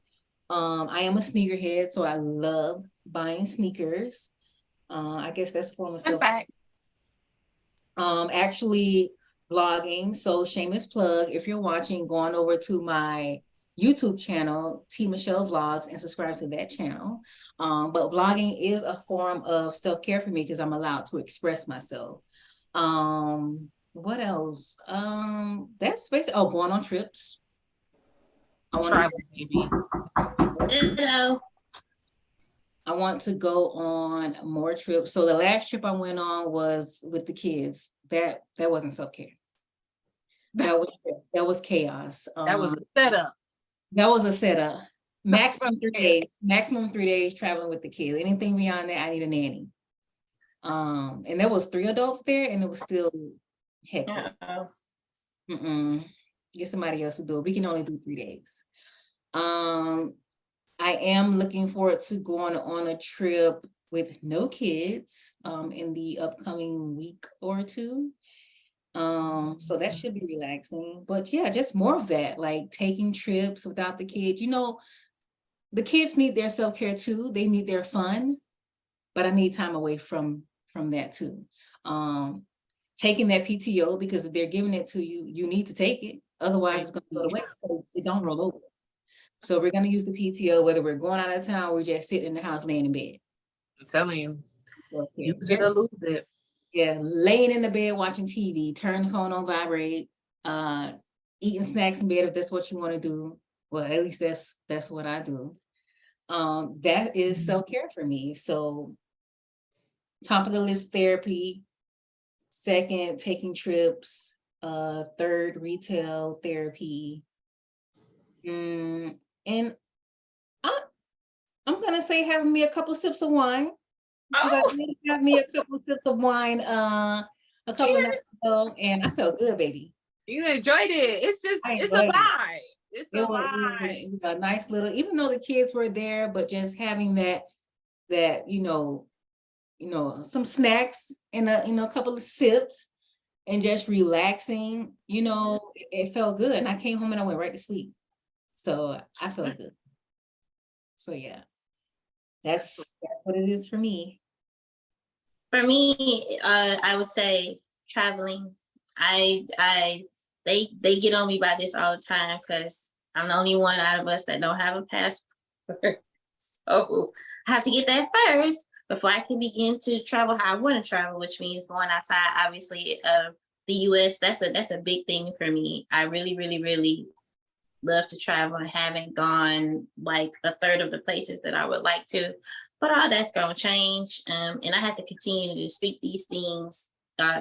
I am a sneakerhead, so I love buying sneakers. I guess that's a form of self. Actually vlogging. So shameless plug, if you're watching, go on over to my YouTube channel, T Michelle Vlogs, and subscribe to that channel. But vlogging is a form of self-care for me because I'm allowed to express myself. What else? That's basically, oh, going on trips. I want Travel, baby. Hello. I want to go on more trips. So the last trip I went on was with the kids. That wasn't self-care. That was chaos. That was a setup. That was a setup. Maximum 3 days. Maximum 3 days traveling with the kids. Anything beyond that, I need a nanny. And there was 3 adults there, and it was still hectic. Get somebody else to do it. We can only do 3 days. I am looking forward to going on a trip with no kids in the upcoming week or two. So that should be relaxing. But yeah, just more of that, like taking trips without the kids. You know, the kids need their self-care too. They need their fun, but I need time away from that too. Taking that PTO, because if they're giving it to you, you need to take it. Otherwise, it's going to go to waste. So it don't roll over. So we're going to use the PTO, whether we're going out of town or we're just sitting in the house, laying in bed. I'm telling you, so, use it or lose it. Yeah, laying in the bed watching TV, turn the phone on vibrate, eating snacks in bed if that's what you want to do. Well, at least that's what I do. That is self-care for me. So top of the list, therapy. Second, taking trips. Third, retail therapy. And I'm gonna say having me a couple sips of wine. Because I did have me a couple sips of wine a couple of nights ago, and I felt good, baby. You enjoyed it. It's a vibe. It's a vibe. It was a nice little, even though the kids were there, but just having that you know, some snacks and a couple of sips and just relaxing, you know, it felt good. And I came home and I went right to sleep. So I felt good. So yeah, that's what it is for me. For me, I would say traveling. They get on me by this all the time because I'm the only one out of us that don't have a passport. So I have to get that first before I can begin to travel how I want to travel, which means going outside, obviously, of the US. That's a big thing for me. I really, really, really love to travel and haven't gone like a third of the places that I would like to. But all that's going to change. And I have to continue to speak these things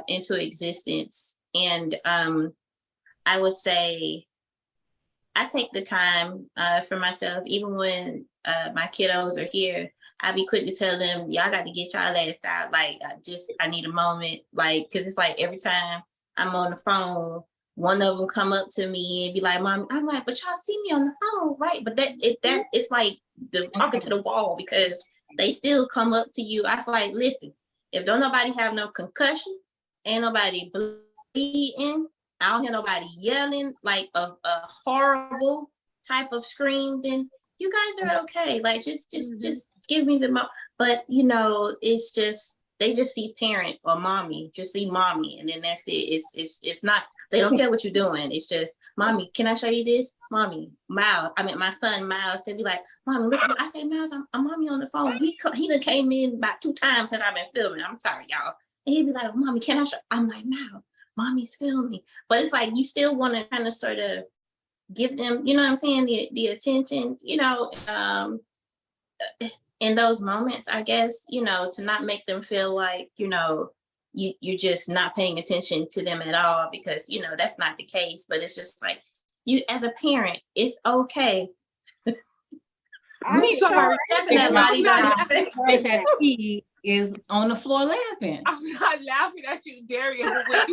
into existence. And I would say I take the time for myself, even when my kiddos are here, I'd be quick to tell them, y'all got to get y'all ass out. Like, I need a moment. Like, cause it's like every time I'm on the phone, one of them come up to me and be like, Mom, I'm like, but y'all see me on the phone, right? But that it's like the talking to the wall, because they still come up to you. I was like, listen, if don't nobody have no concussion, ain't nobody bleeding, I don't hear nobody yelling like a horrible type of scream, then you guys are okay. Like, just give me the but you know, it's just, they just see parent or mommy, just see mommy, and then that's it. It's not, they don't care what you're doing. It's just, Mommy, can I show you this? Mommy, Miles, my son Miles, he'll be like, Mommy, look, I say, Miles, I'm Mommy on the phone. He done came in about 2 times since I've been filming. I'm sorry, y'all. And he'd be like, Mommy, can I show? I'm like, Miles, Mommy's filming. But it's like, you still want to kind of sort of give them, you know what I'm saying, the attention, you know, in those moments, I guess, you know, to not make them feel like, you know, you're just not paying attention to them at all, because, you know, that's not the case. But it's just like, you as a parent, it's okay. I'm sorry. That he is on the floor laughing. I'm not laughing at you, Daria, but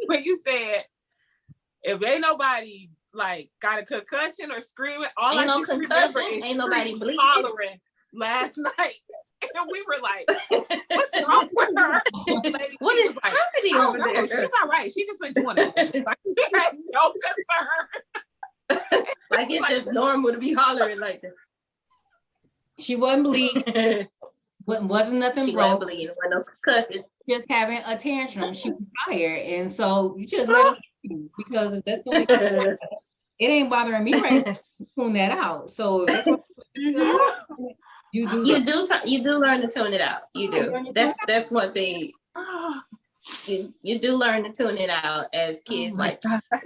when you said if ain't nobody like got a concussion or screaming, all ain't I no just concussion, remember is ain't nobody bleeding, hollering last night, and we were like, "What's wrong with her?" Lady, what is like, happening over there? She's all right. She just been doing it. Like, she had no concern. Like, it's just normal to be hollering like that. She wasn't bleeding. Wasn't nothing she wrong. Wasn't bleeding. Wasn't no concussion. Just having a tantrum. She was tired, and so you just let her, because if that's going to it ain't bothering me right now to tune that out. So if that's what you do learn to tune it out. You do. That's one thing. You do learn to tune it out as kids. Like,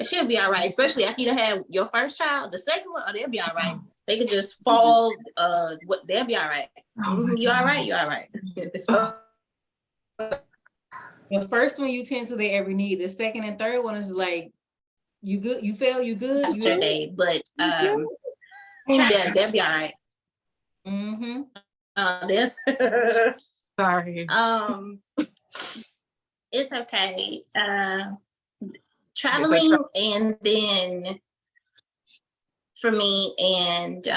she'll be all right, especially after you have your first child. The second one, they'll be all right. They could just fall. They'll be all right. You all right? You all right? So the first one you tend to their every need. The second and third one is like, you good? You fail? You good? After day, but yeah, they'll be all right. This. Sorry. It's okay. Traveling, and then for me, and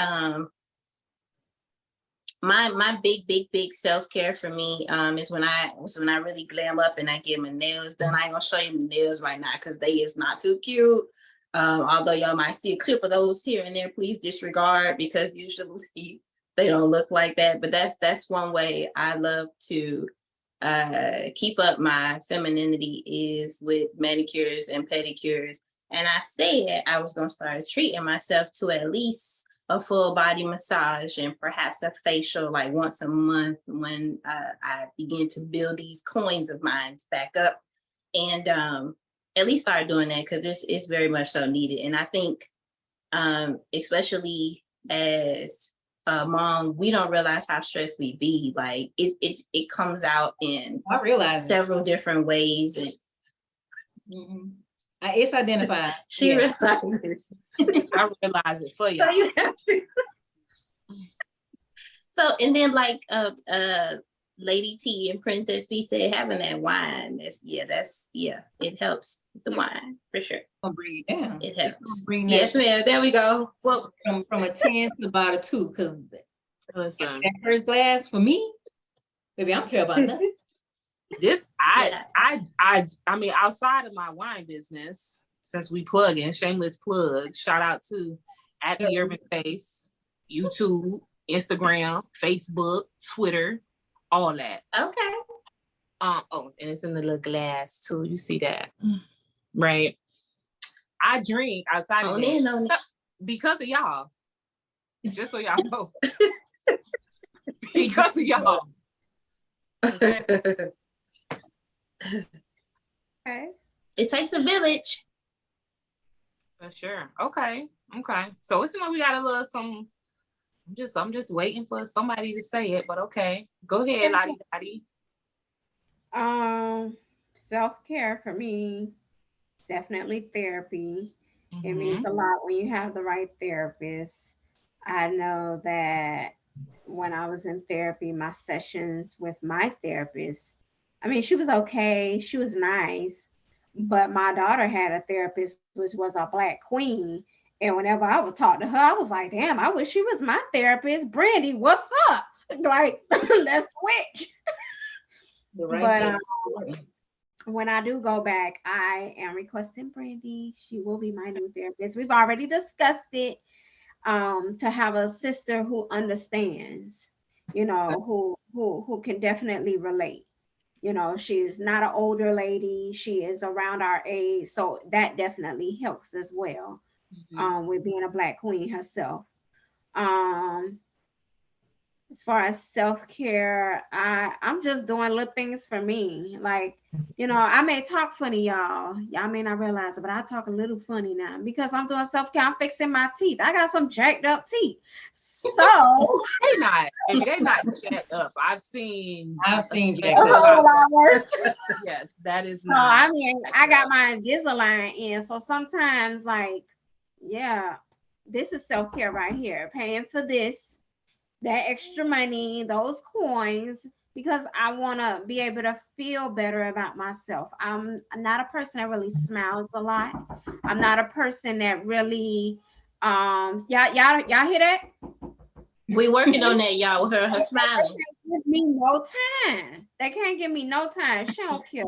my big self-care for me is when I really glam up and I get my nails done. I ain't gonna show you my nails right now because they is not too cute. Although y'all might see a clip of those here and there, please disregard, because usually they don't look like that. But that's one way I love to keep up my femininity, is with manicures and pedicures. And I said I was gonna start treating myself to at least a full body massage and perhaps a facial like once a month when I begin to build these coins of mine back up, and at least start doing that, because it's very much so needed. And I think especially as mom, we don't realize how stressed we be. Like it comes out in several different ways, and it's identified. She realizes it. I realize it for you. So you have to. So, and then like Lady T and Princess B said, having that wine, it helps with the wine for sure. I'll bring it down. It helps. Yes, ma'am. There we go. Well, from a 10 to about a 2, because listen, that first glass for me, baby, I don't care about nothing. This I mean, outside of my wine business, since we plug in, shameless plug, shout out to at the Urban Face, YouTube, Instagram, Facebook, Twitter, all that. Okay. And it's in the little glass too. You see that, right? I drink outside of that because of y'all. Just so y'all know, because of y'all. Okay. It takes a village. For sure. Okay. So it's like we got a little some. I'm just waiting for somebody to say it, but okay. Go ahead, Lottie. Self-care for me, definitely therapy. Mm-hmm. It means a lot when you have the right therapist. I know that when I was in therapy, my sessions with my therapist, I mean, she was okay, she was nice, but my daughter had a therapist which was a black queen. And whenever I would talk to her, I was like, damn, I wish she was my therapist. Brandy, what's up? Like, let's switch. The right But thing. when I do go back, I am requesting Brandy. She will be my new therapist. We've already discussed it, to have a sister who understands, who can definitely relate. She's not an older lady. She is around our age. So that definitely helps as well, with being a black queen herself. Um, as far as self-care, I'm just doing little things for me. Like, I may talk funny, y'all may not realize it, but I talk a little funny now because I'm doing self-care. I'm fixing my teeth. I got some jacked up teeth, so they're not jacked up. I've seen jacked up. Yes, that is not. I mean, I got my Invisalign in, so sometimes, like, yeah, this is self-care right here, paying for this, that extra money, those coins, because I want to be able to feel better about myself. I'm not a person that really smiles a lot. I'm not a person that really, y'all hear that? We working on that, y'all. With her smiling. They can't give me no time. They can't give me no time. She don't care.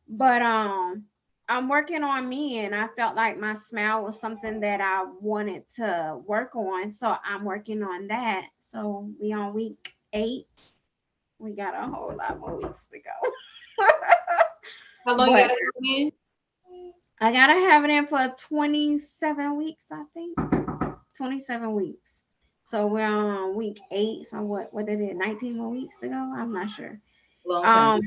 But I'm working on me, and I felt like my smile was something that I wanted to work on. So I'm working on that. So we on week 8. We got a whole lot more weeks to go. How long you gotta go in? I gotta have it in for 27 weeks, I think. 27 weeks. So we're on week 8. So what did it? 19 more weeks to go? I'm not sure. Long time.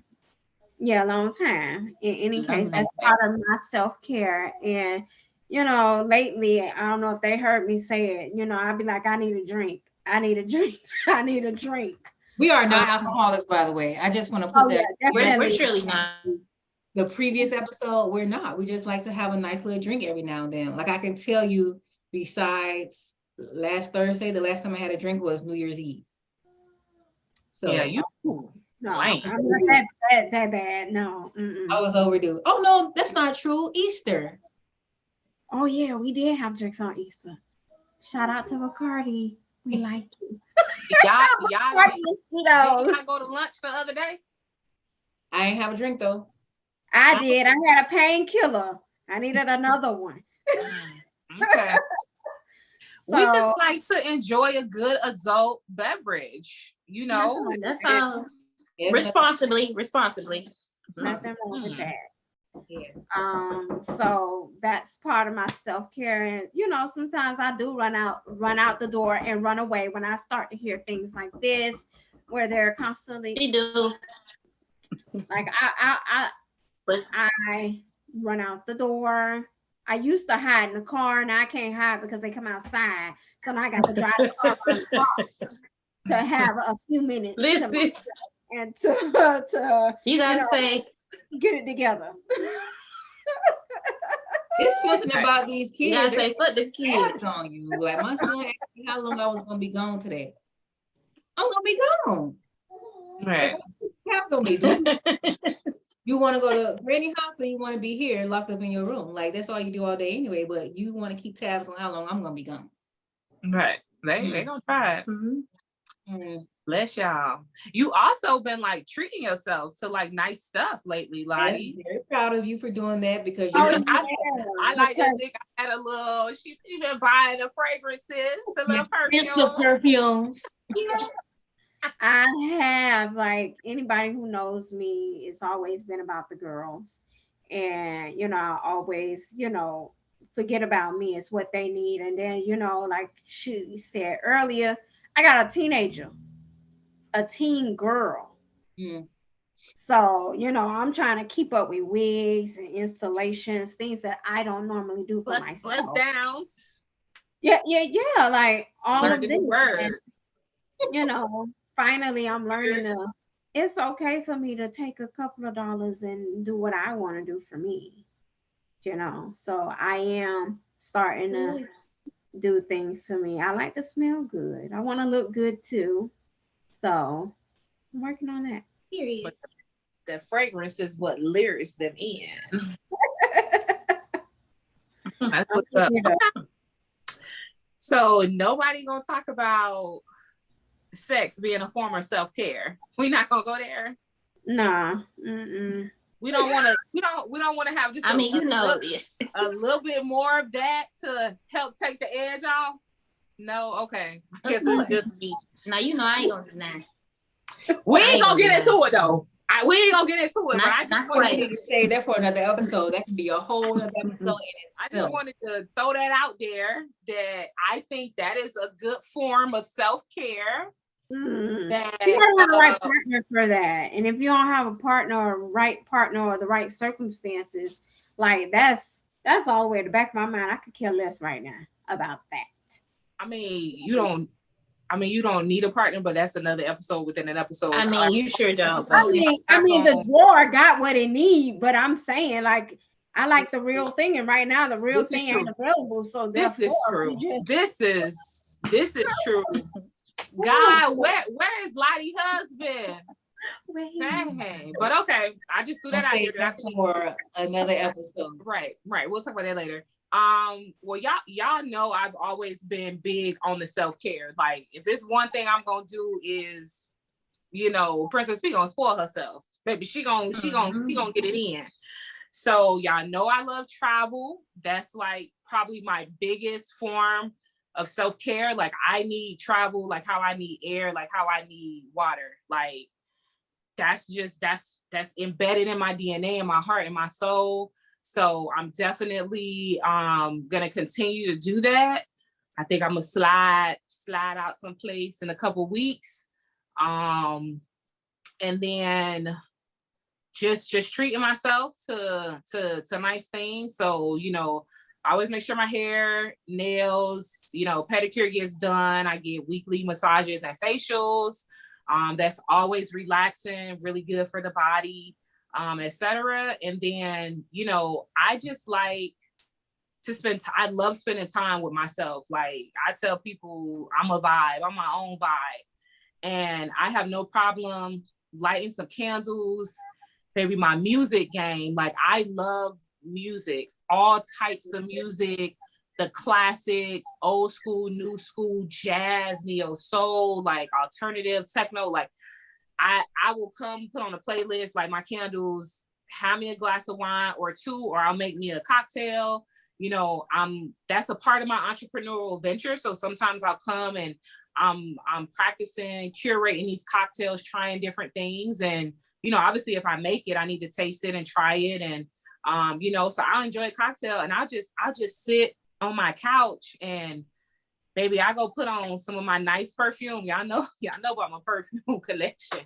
Yeah, long time. In any case, that's part of my self-care. And lately, I don't know if they heard me say it, I'd be like, I need a drink. I need a drink. I need a drink. We are not alcoholics, by the way. I just want to put that. Yeah, we're surely not. The previous episode, we're not. We just like to have a nice little drink every now and then. Like I can tell you, besides last Thursday, the last time I had a drink was New Year's Eve. So yeah, you. No, I'm not that bad. No. I was overdue. Oh no, that's not true. Easter. Oh yeah, we did have drinks on Easter. Shout out to Bacardi. We like you. Y'all did go to lunch the other day? I ain't have a drink though. I did. I had a painkiller. I needed another one. Okay. We just like to enjoy a good adult beverage. That's all. Responsibly. Nothing wrong with that. Yeah. So that's part of my self-care. And sometimes I do run out the door and run away when I start to hear things like this, where they're constantly. You do. Like I run out the door. I used to hide in the car, and I can't hide because they come outside. So now I got to drive the car around the car to have a few minutes. Listen. And to you gotta say, get it together. It's something about these kids. You gotta say, put the kids on you. Like my son asked me how long I was gonna be gone today. I'm gonna be gone. Right. Taps on me. You want to go to Granny house, or you want to be here locked up in your room? Like that's all you do all day anyway. But you want to keep tabs on how long I'm gonna be gone. Right. They gonna try it. Mm-hmm. Bless y'all. You also been like treating yourself to like nice stuff lately, Lottie. Yeah, very proud of you for doing that because I like to think I had a little. She's been buying the fragrances, the little perfumes. Yeah. I have, like, anybody who knows me, it's always been about the girls. And, I always, forget about me. It's what they need. And then, like she said earlier, I got a teenager, a teen girl. So, I'm trying to keep up with wigs and installations, things that I don't normally do for myself. Bust downs. Yeah. Like all of this. And, finally, I'm learning it's okay for me to take a couple of dollars and do what I want to do for me, So I am starting to do things to me. I like to smell good. I want to look good too. So I'm working on that. Period. But the fragrance is what lures them in. That's what's up. So nobody gonna talk about sex being a form of self-care. We not gonna go there. Nah. Mm-mm. We don't want to. We don't want to have just. I mean, a little bit more of that to help take the edge off. No, okay. I guess it's just me. Now you know I ain't gonna deny. We ain't gonna get into it though. We ain't gonna get into it. Not, but I just wanted to say that for another episode. That could be a whole other episode in itself. I just wanted to throw that out there that I think that is a good form of self-care. That you don't have the right partner for that, and if you don't have a partner or right partner or the right circumstances, like that's all the way to the back of my mind. I could care less right now about that. I mean, you don't need a partner, but that's another episode within an episode. I mean, you sure don't. I mean, the drawer got what it need, but I'm saying, like, I like the real thing, and right now the real thing ain't available. So this is true. This is true. God, where is Lottie's husband? Dang. But okay, I just threw that out here for another episode. Right. We'll talk about that later. Well, y'all know I've always been big on the self-care. Like, if it's one thing I'm gonna do is, Princess P gonna spoil herself. Baby, she gonna get it in. So y'all know I love travel. That's like probably my biggest form of self-care. Like, I need travel, like how I need air, like how I need water. Like, that's embedded in my DNA, in my heart, in my soul. So I'm definitely gonna continue to do that. I think I'm gonna slide out someplace in a couple weeks. And then just treating myself to nice things. So, I always make sure my hair, nails, pedicure gets done. I get weekly massages and facials. That's always relaxing, really good for the body, etc. And then, I just like to I love spending time with myself. Like, I tell people I'm a vibe. I'm my own vibe. And I have no problem lighting some candles. Maybe my music game. Like, I love music. All types of music, the classics, old school, new school, jazz, neo soul, like alternative techno. Like, I will come put on a playlist, like my candles, have me a glass of wine or two, or I'll make me a cocktail. That's a part of my entrepreneurial venture. So sometimes I'll come and I'm practicing, curating these cocktails, trying different things. And, obviously if I make it, I need to taste it and try it. And so I'll enjoy a cocktail and I'll just sit on my couch and baby, I go put on some of my nice perfume. Y'all know about my perfume collection.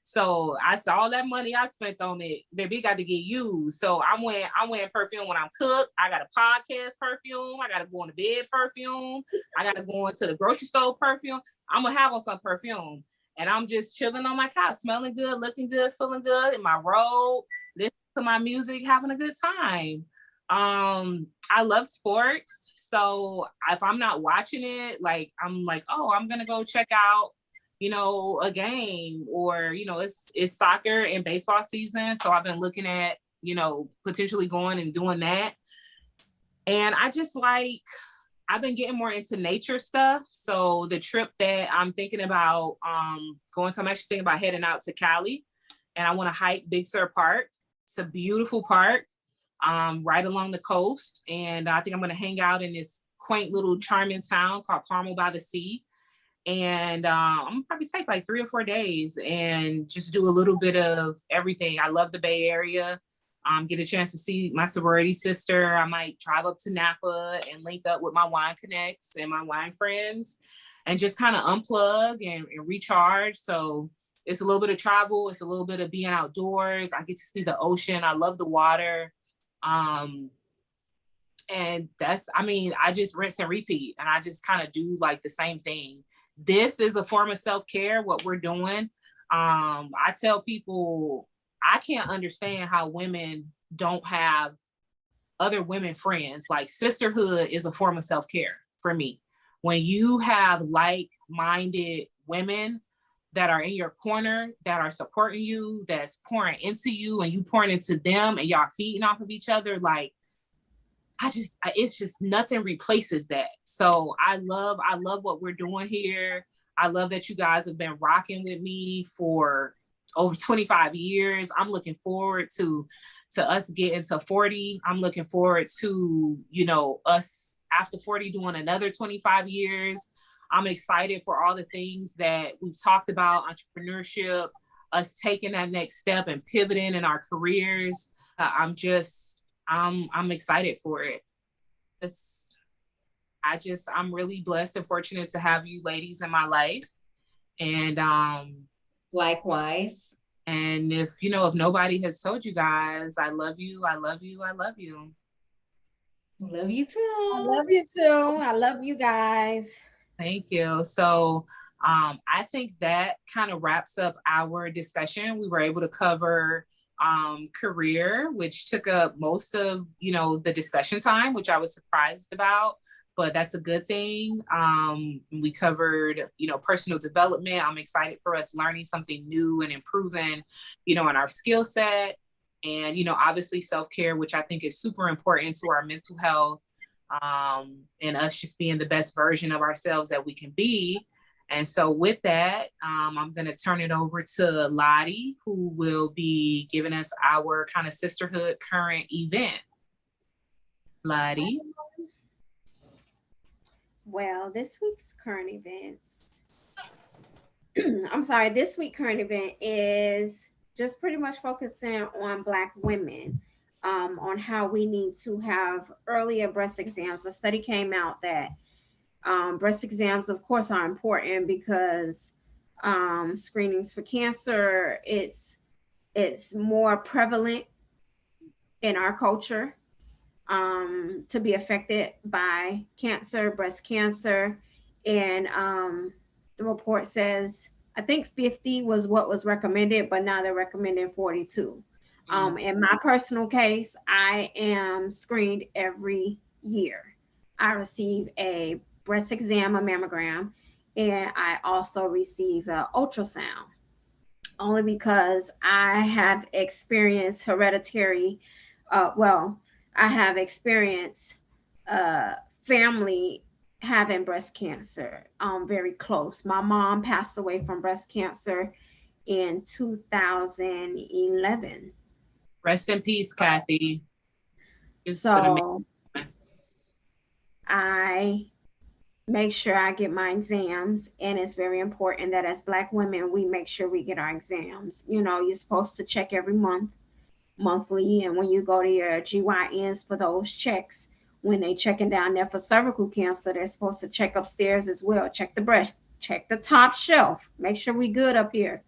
So I saw all that money I spent on it, baby, it got to get used. So I'm wearing perfume when I'm cooked. I got a podcast perfume. I got to go on the bed perfume. I got to go into the grocery store perfume. I'm going to have on some perfume and I'm just chilling on my couch, smelling good, looking good, feeling good in my robe, listening to my music, having a good time. I love sports. So if I'm not watching it, like, I'm like, oh, I'm going to go check out, a game, or, it's soccer and baseball season. So I've been looking at, potentially going and doing that. And I've been getting more into nature stuff. So the trip that I'm thinking about going, so I'm actually thinking about heading out to Cali, and I want to hike Big Sur Park. It's a beautiful park right along the coast. And I think I'm going to hang out in this quaint little charming town called Carmel by the Sea. And I'm gonna probably take like 3 or 4 days and just do a little bit of everything. I love the Bay Area. Get a chance to see my sorority sister. I might drive up to Napa and link up with my wine connects and my wine friends and just kind of unplug and recharge. So it's a little bit of travel. It's a little bit of being outdoors. I get to see the ocean. I love the water. And I just rinse and repeat, and I just kind of do like the same thing. This is a form of self-care, what we're doing. I tell people, I can't understand how women don't have other women friends. Like, sisterhood is a form of self-care. for me. When you have like-minded women that are in your corner, that are supporting you, that's pouring into you, and you pouring into them, and y'all feeding off of each other, like, it's just nothing replaces that. So I love what we're doing here. I love that you guys have been rocking with me for over 25 years. I'm looking forward to us getting to 40. I'm looking forward to, you know, us after 40 doing another 25 years. I'm excited for all the things that we've talked about, entrepreneurship, us taking that next step and pivoting in our careers. I'm excited for it. I'm really blessed and fortunate to have you ladies in my life. And likewise. And if nobody has told you guys, I love you, I love you, I love you. Love you too. I love you too. I love you guys. Thank you. So I think that kind of wraps up our discussion. We were able to cover career, which took up most of, the discussion time, which I was surprised about, but that's a good thing. We covered, personal development. I'm excited for us learning something new and improving, in our skill set. And, obviously self-care, which I think is super important to our mental health, and us just being the best version of ourselves that we can be. And so with that, I'm going to turn it over to Lottie, who will be giving us our kind of sisterhood current event. Lottie. Well, this week's current events, this week's current event is just pretty much focusing on Black women, on how we need to have earlier breast exams. A study came out that breast exams, of course, are important because screenings for cancer, it's more prevalent in our culture to be affected by cancer, breast cancer. And the report says, I think 50 was what was recommended, but now they're recommending 42. In my personal case, I am screened every year. I receive a breast exam, a mammogram, and I also receive an ultrasound, only because I have experienced hereditary, I have experienced family having breast cancer, very close. My mom passed away from breast cancer in 2011. Rest in peace, Kathy. So I make sure I get my exams, and it's very important that as Black women, we make sure we get our exams. You're supposed to check every monthly, and when you go to your GYNs for those checks, when they checking down there for cervical cancer, they're supposed to check upstairs as well. Check the breast, check the top shelf, make sure we good up here.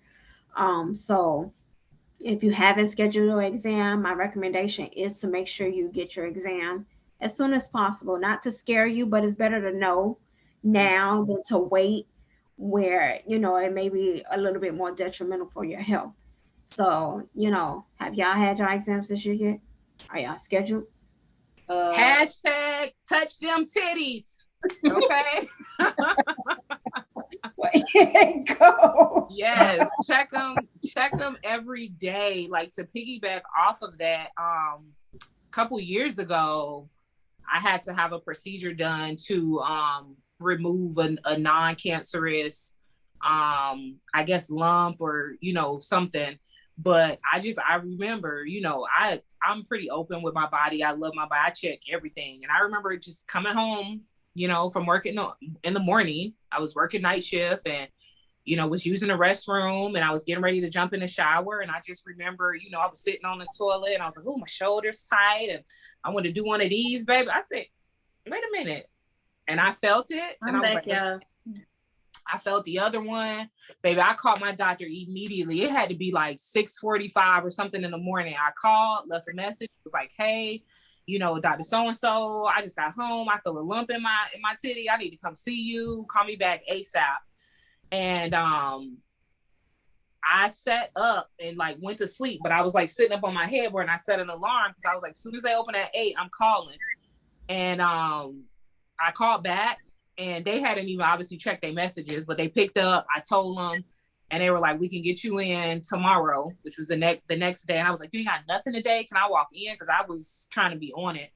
So if you haven't scheduled your exam, my recommendation is to make sure you get your exam as soon as possible. Not to scare you, but it's better to know now than to wait, where it may be a little bit more detrimental for your health. So have y'all had your exams this year yet? Are y'all scheduled? Hashtag touch them titties. Okay. Go. Yes, check them every day. Like, to piggyback off of that, a couple years ago, I had to have a procedure done to remove a non-cancerous, I guess, lump or something. But I remember, I'm pretty open with my body. I love my body. I check everything. And I remember just coming home, from working in the morning. I was working night shift and, was using the restroom, and I was getting ready to jump in the shower. And I just remember, I was sitting on the toilet and I was like, oh, my shoulder's tight. And I want to do one of these, baby. I said, wait a minute. And I felt it. And I was like, yeah. I felt the other one, baby. I called my doctor immediately. It had to be like 6:45 or something in the morning. I called, left a message. It was like, hey, Dr. So-and-so, I just got home. I feel a lump in my titty. I need to come see you. Call me back ASAP. And I sat up and went to sleep, but I was sitting up on my headboard, and I set an alarm because I was like, as soon as they open at 8, I'm calling. And I I called back and they hadn't even obviously checked their messages, but they picked up. I told them, and they were like, we can get you in tomorrow, which was the next day. And I was like, you ain't got nothing today? Can I walk in? Because I was trying to be on it.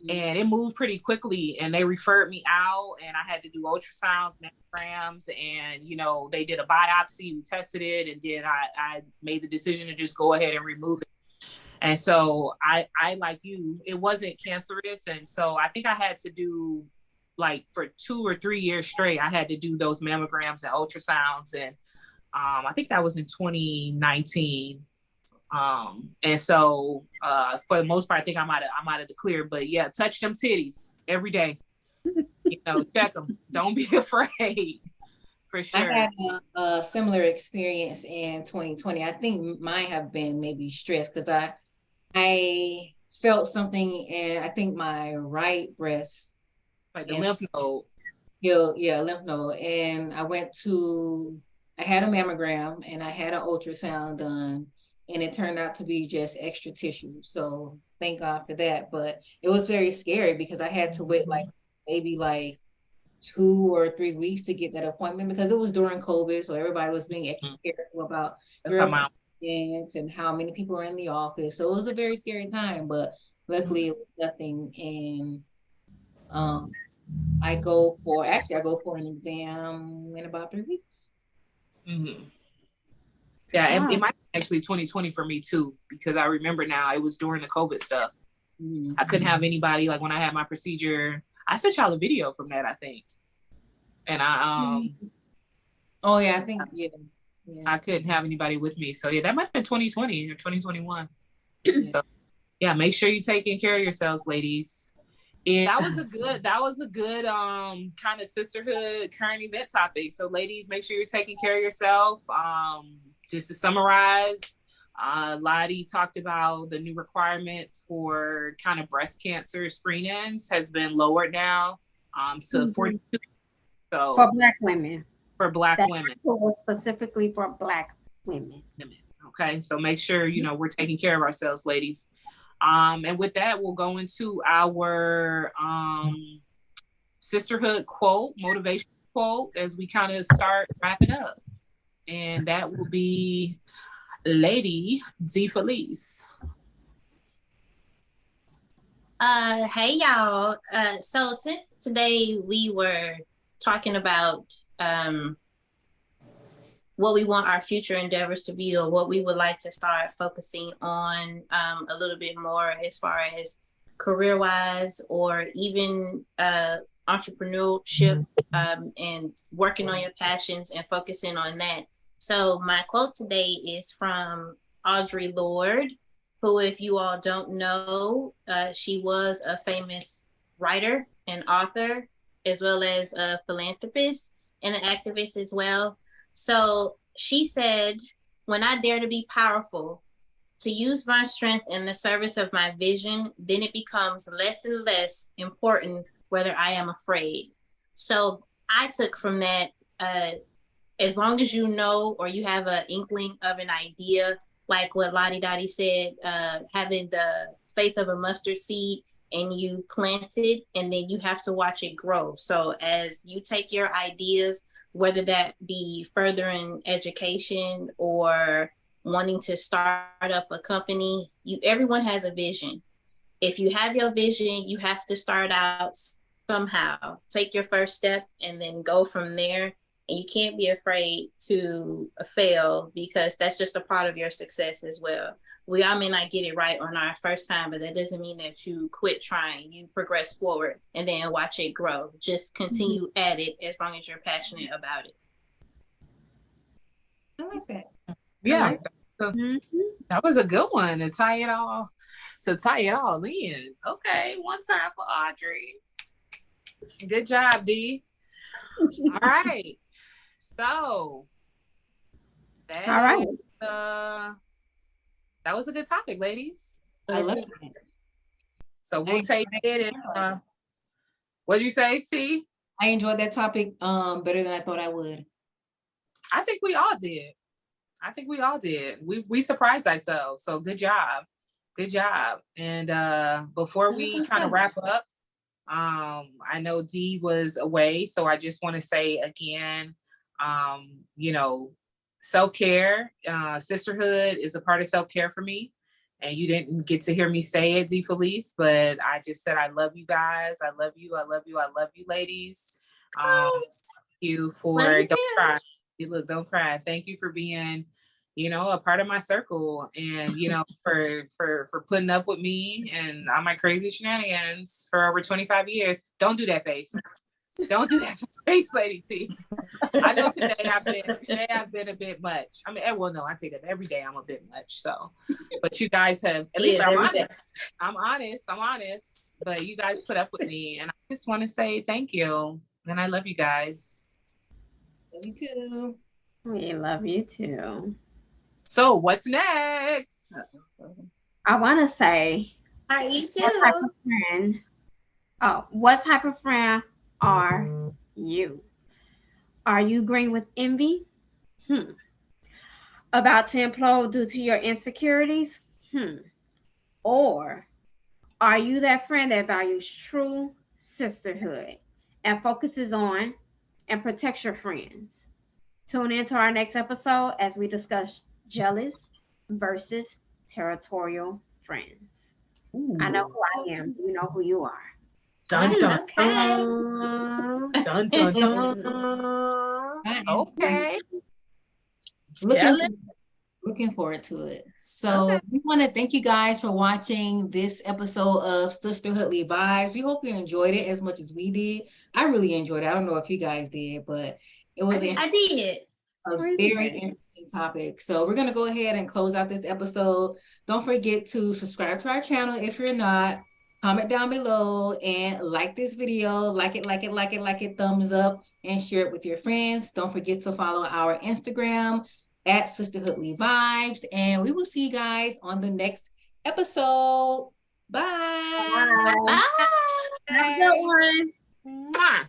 And it moved pretty quickly, and they referred me out, and I had to do ultrasounds, mammograms, and, you know, they did a biopsy, we tested it, and then I made the decision to just go ahead and remove it. And so I like you, it wasn't cancerous. And so I think I had to do, like, for 2 or 3 years straight, I had to do those mammograms and ultrasounds. And I think that was in 2019. And so for the most part, I think I might have cleared, but yeah, touch them titties every day. You know, check them. Don't be afraid. For sure. I had a similar experience in 2020. I think mine have been maybe stress because I felt something in, I think, my right breast, like the lymph node. Yeah, lymph node. And I had a mammogram and I had an ultrasound done. And it turned out to be just extra tissue. So thank God for that. But it was very scary because I had to wait maybe 2 or 3 weeks to get that appointment because it was during COVID. So everybody was being extra careful about and how many people were in the office. So it was a very scary time, but luckily it was nothing. And I go for an exam in about 3 weeks. Mm-hmm. Yeah, it might be actually 2020 for me too, because I remember now it was during the COVID stuff. Mm-hmm. I couldn't have anybody, like when I had my procedure. I sent y'all a video from that, I think. And oh yeah, I think I couldn't have anybody with me. So yeah, that might have been 2020 or 2021. So yeah, make sure you're taking care of yourselves, ladies. And that was a good kind of sisterhood current event topic. So ladies, make sure you're taking care of yourself. Just to summarize, Lottie talked about the new requirements for kind of breast cancer screenings has been lowered now to 42. So for Black women. For Black women. Was specifically for Black women. Okay, so make sure, you know, we're taking care of ourselves, ladies. And with that, we'll go into our sisterhood quote, motivation quote, as we kind of start wrapping up. And that will be Lady Z Felice. Hey y'all. So since today we were talking about what we want our future endeavors to be, or what we would like to start focusing on a little bit more as far as career-wise, or even entrepreneurship, and working on your passions and focusing on that. So my quote today is from Audre Lorde, who, if you all don't know, she was a famous writer and author, as well as a philanthropist and an activist as well. So she said, when I dare to be powerful, to use my strength in the service of my vision, then it becomes less and less important whether I am afraid. So I took from that, as long as you know, or you have an inkling of an idea, like what Lottie Dottie said, having the faith of a mustard seed, and you plant it, and then you have to watch it grow. So as you take your ideas, whether that be furthering education or wanting to start up a company, everyone has a vision. If you have your vision, you have to start out somehow. Take your first step and then go from there. And you can't be afraid to fail, because that's just a part of your success as well. We all may not get it right on our first time, but that doesn't mean that you quit trying. You progress forward and then watch it grow. Just continue at it as long as you're passionate about it. I like that. Yeah. That was a good one to tie it all in. Okay, one time for Audrey. Good job, D. All right. So that was a good topic, ladies. I love it. So we'll take it and what'd you say, T? I enjoyed that topic better than I thought I would. I think we all did. We surprised ourselves. So good job. And before we kind of wrap up, I know Dee was away, so I just want to say again, you know, self-care, sisterhood is a part of self-care for me. And you didn't get to hear me say it, Dee Felice, but I just said, I love you guys. I love you. I love you. I love you, ladies. Thank you for, don't cry. Look, don't cry. Thank you for being, you know, a part of my circle, and, you know, for putting up with me and all my crazy shenanigans for over 25 years. Don't do that face. Don't do that face, Lady T. I know today I've been a bit much. I mean, well, no, I take that every day. I'm a bit much. So, but you guys have, at least I'm honest, but you guys put up with me, and I just want to say thank you. And I love you guys. Love you too. We love you too. So what's next? I want to say, Are you too? What type of friend are you? Are you green with envy? About to implode due to your insecurities? Or are you that friend that values true sisterhood and focuses on and protects your friends? Tune in to our next episode as we discuss jealous versus territorial friends. Ooh. I know who I am. Do you know who you are? Dun, dun, dun. Dun, dun, dun. Okay. Looking forward to it. So we want to thank you guys for watching this episode of Sisterhoodly Vibes. We hope you enjoyed it as much as we did. I really enjoyed it. I don't know if you guys did, but it was I did. A very interesting topic. So we're going to go ahead and close out this episode. Don't forget to subscribe to our channel if you're not. Comment down below and like this video. Like it, thumbs up, and share it with your friends. Don't forget to follow our Instagram at Sisterhoodly Vibes. And we will see you guys on the next episode. Bye. Bye. Have a good one. Mwah.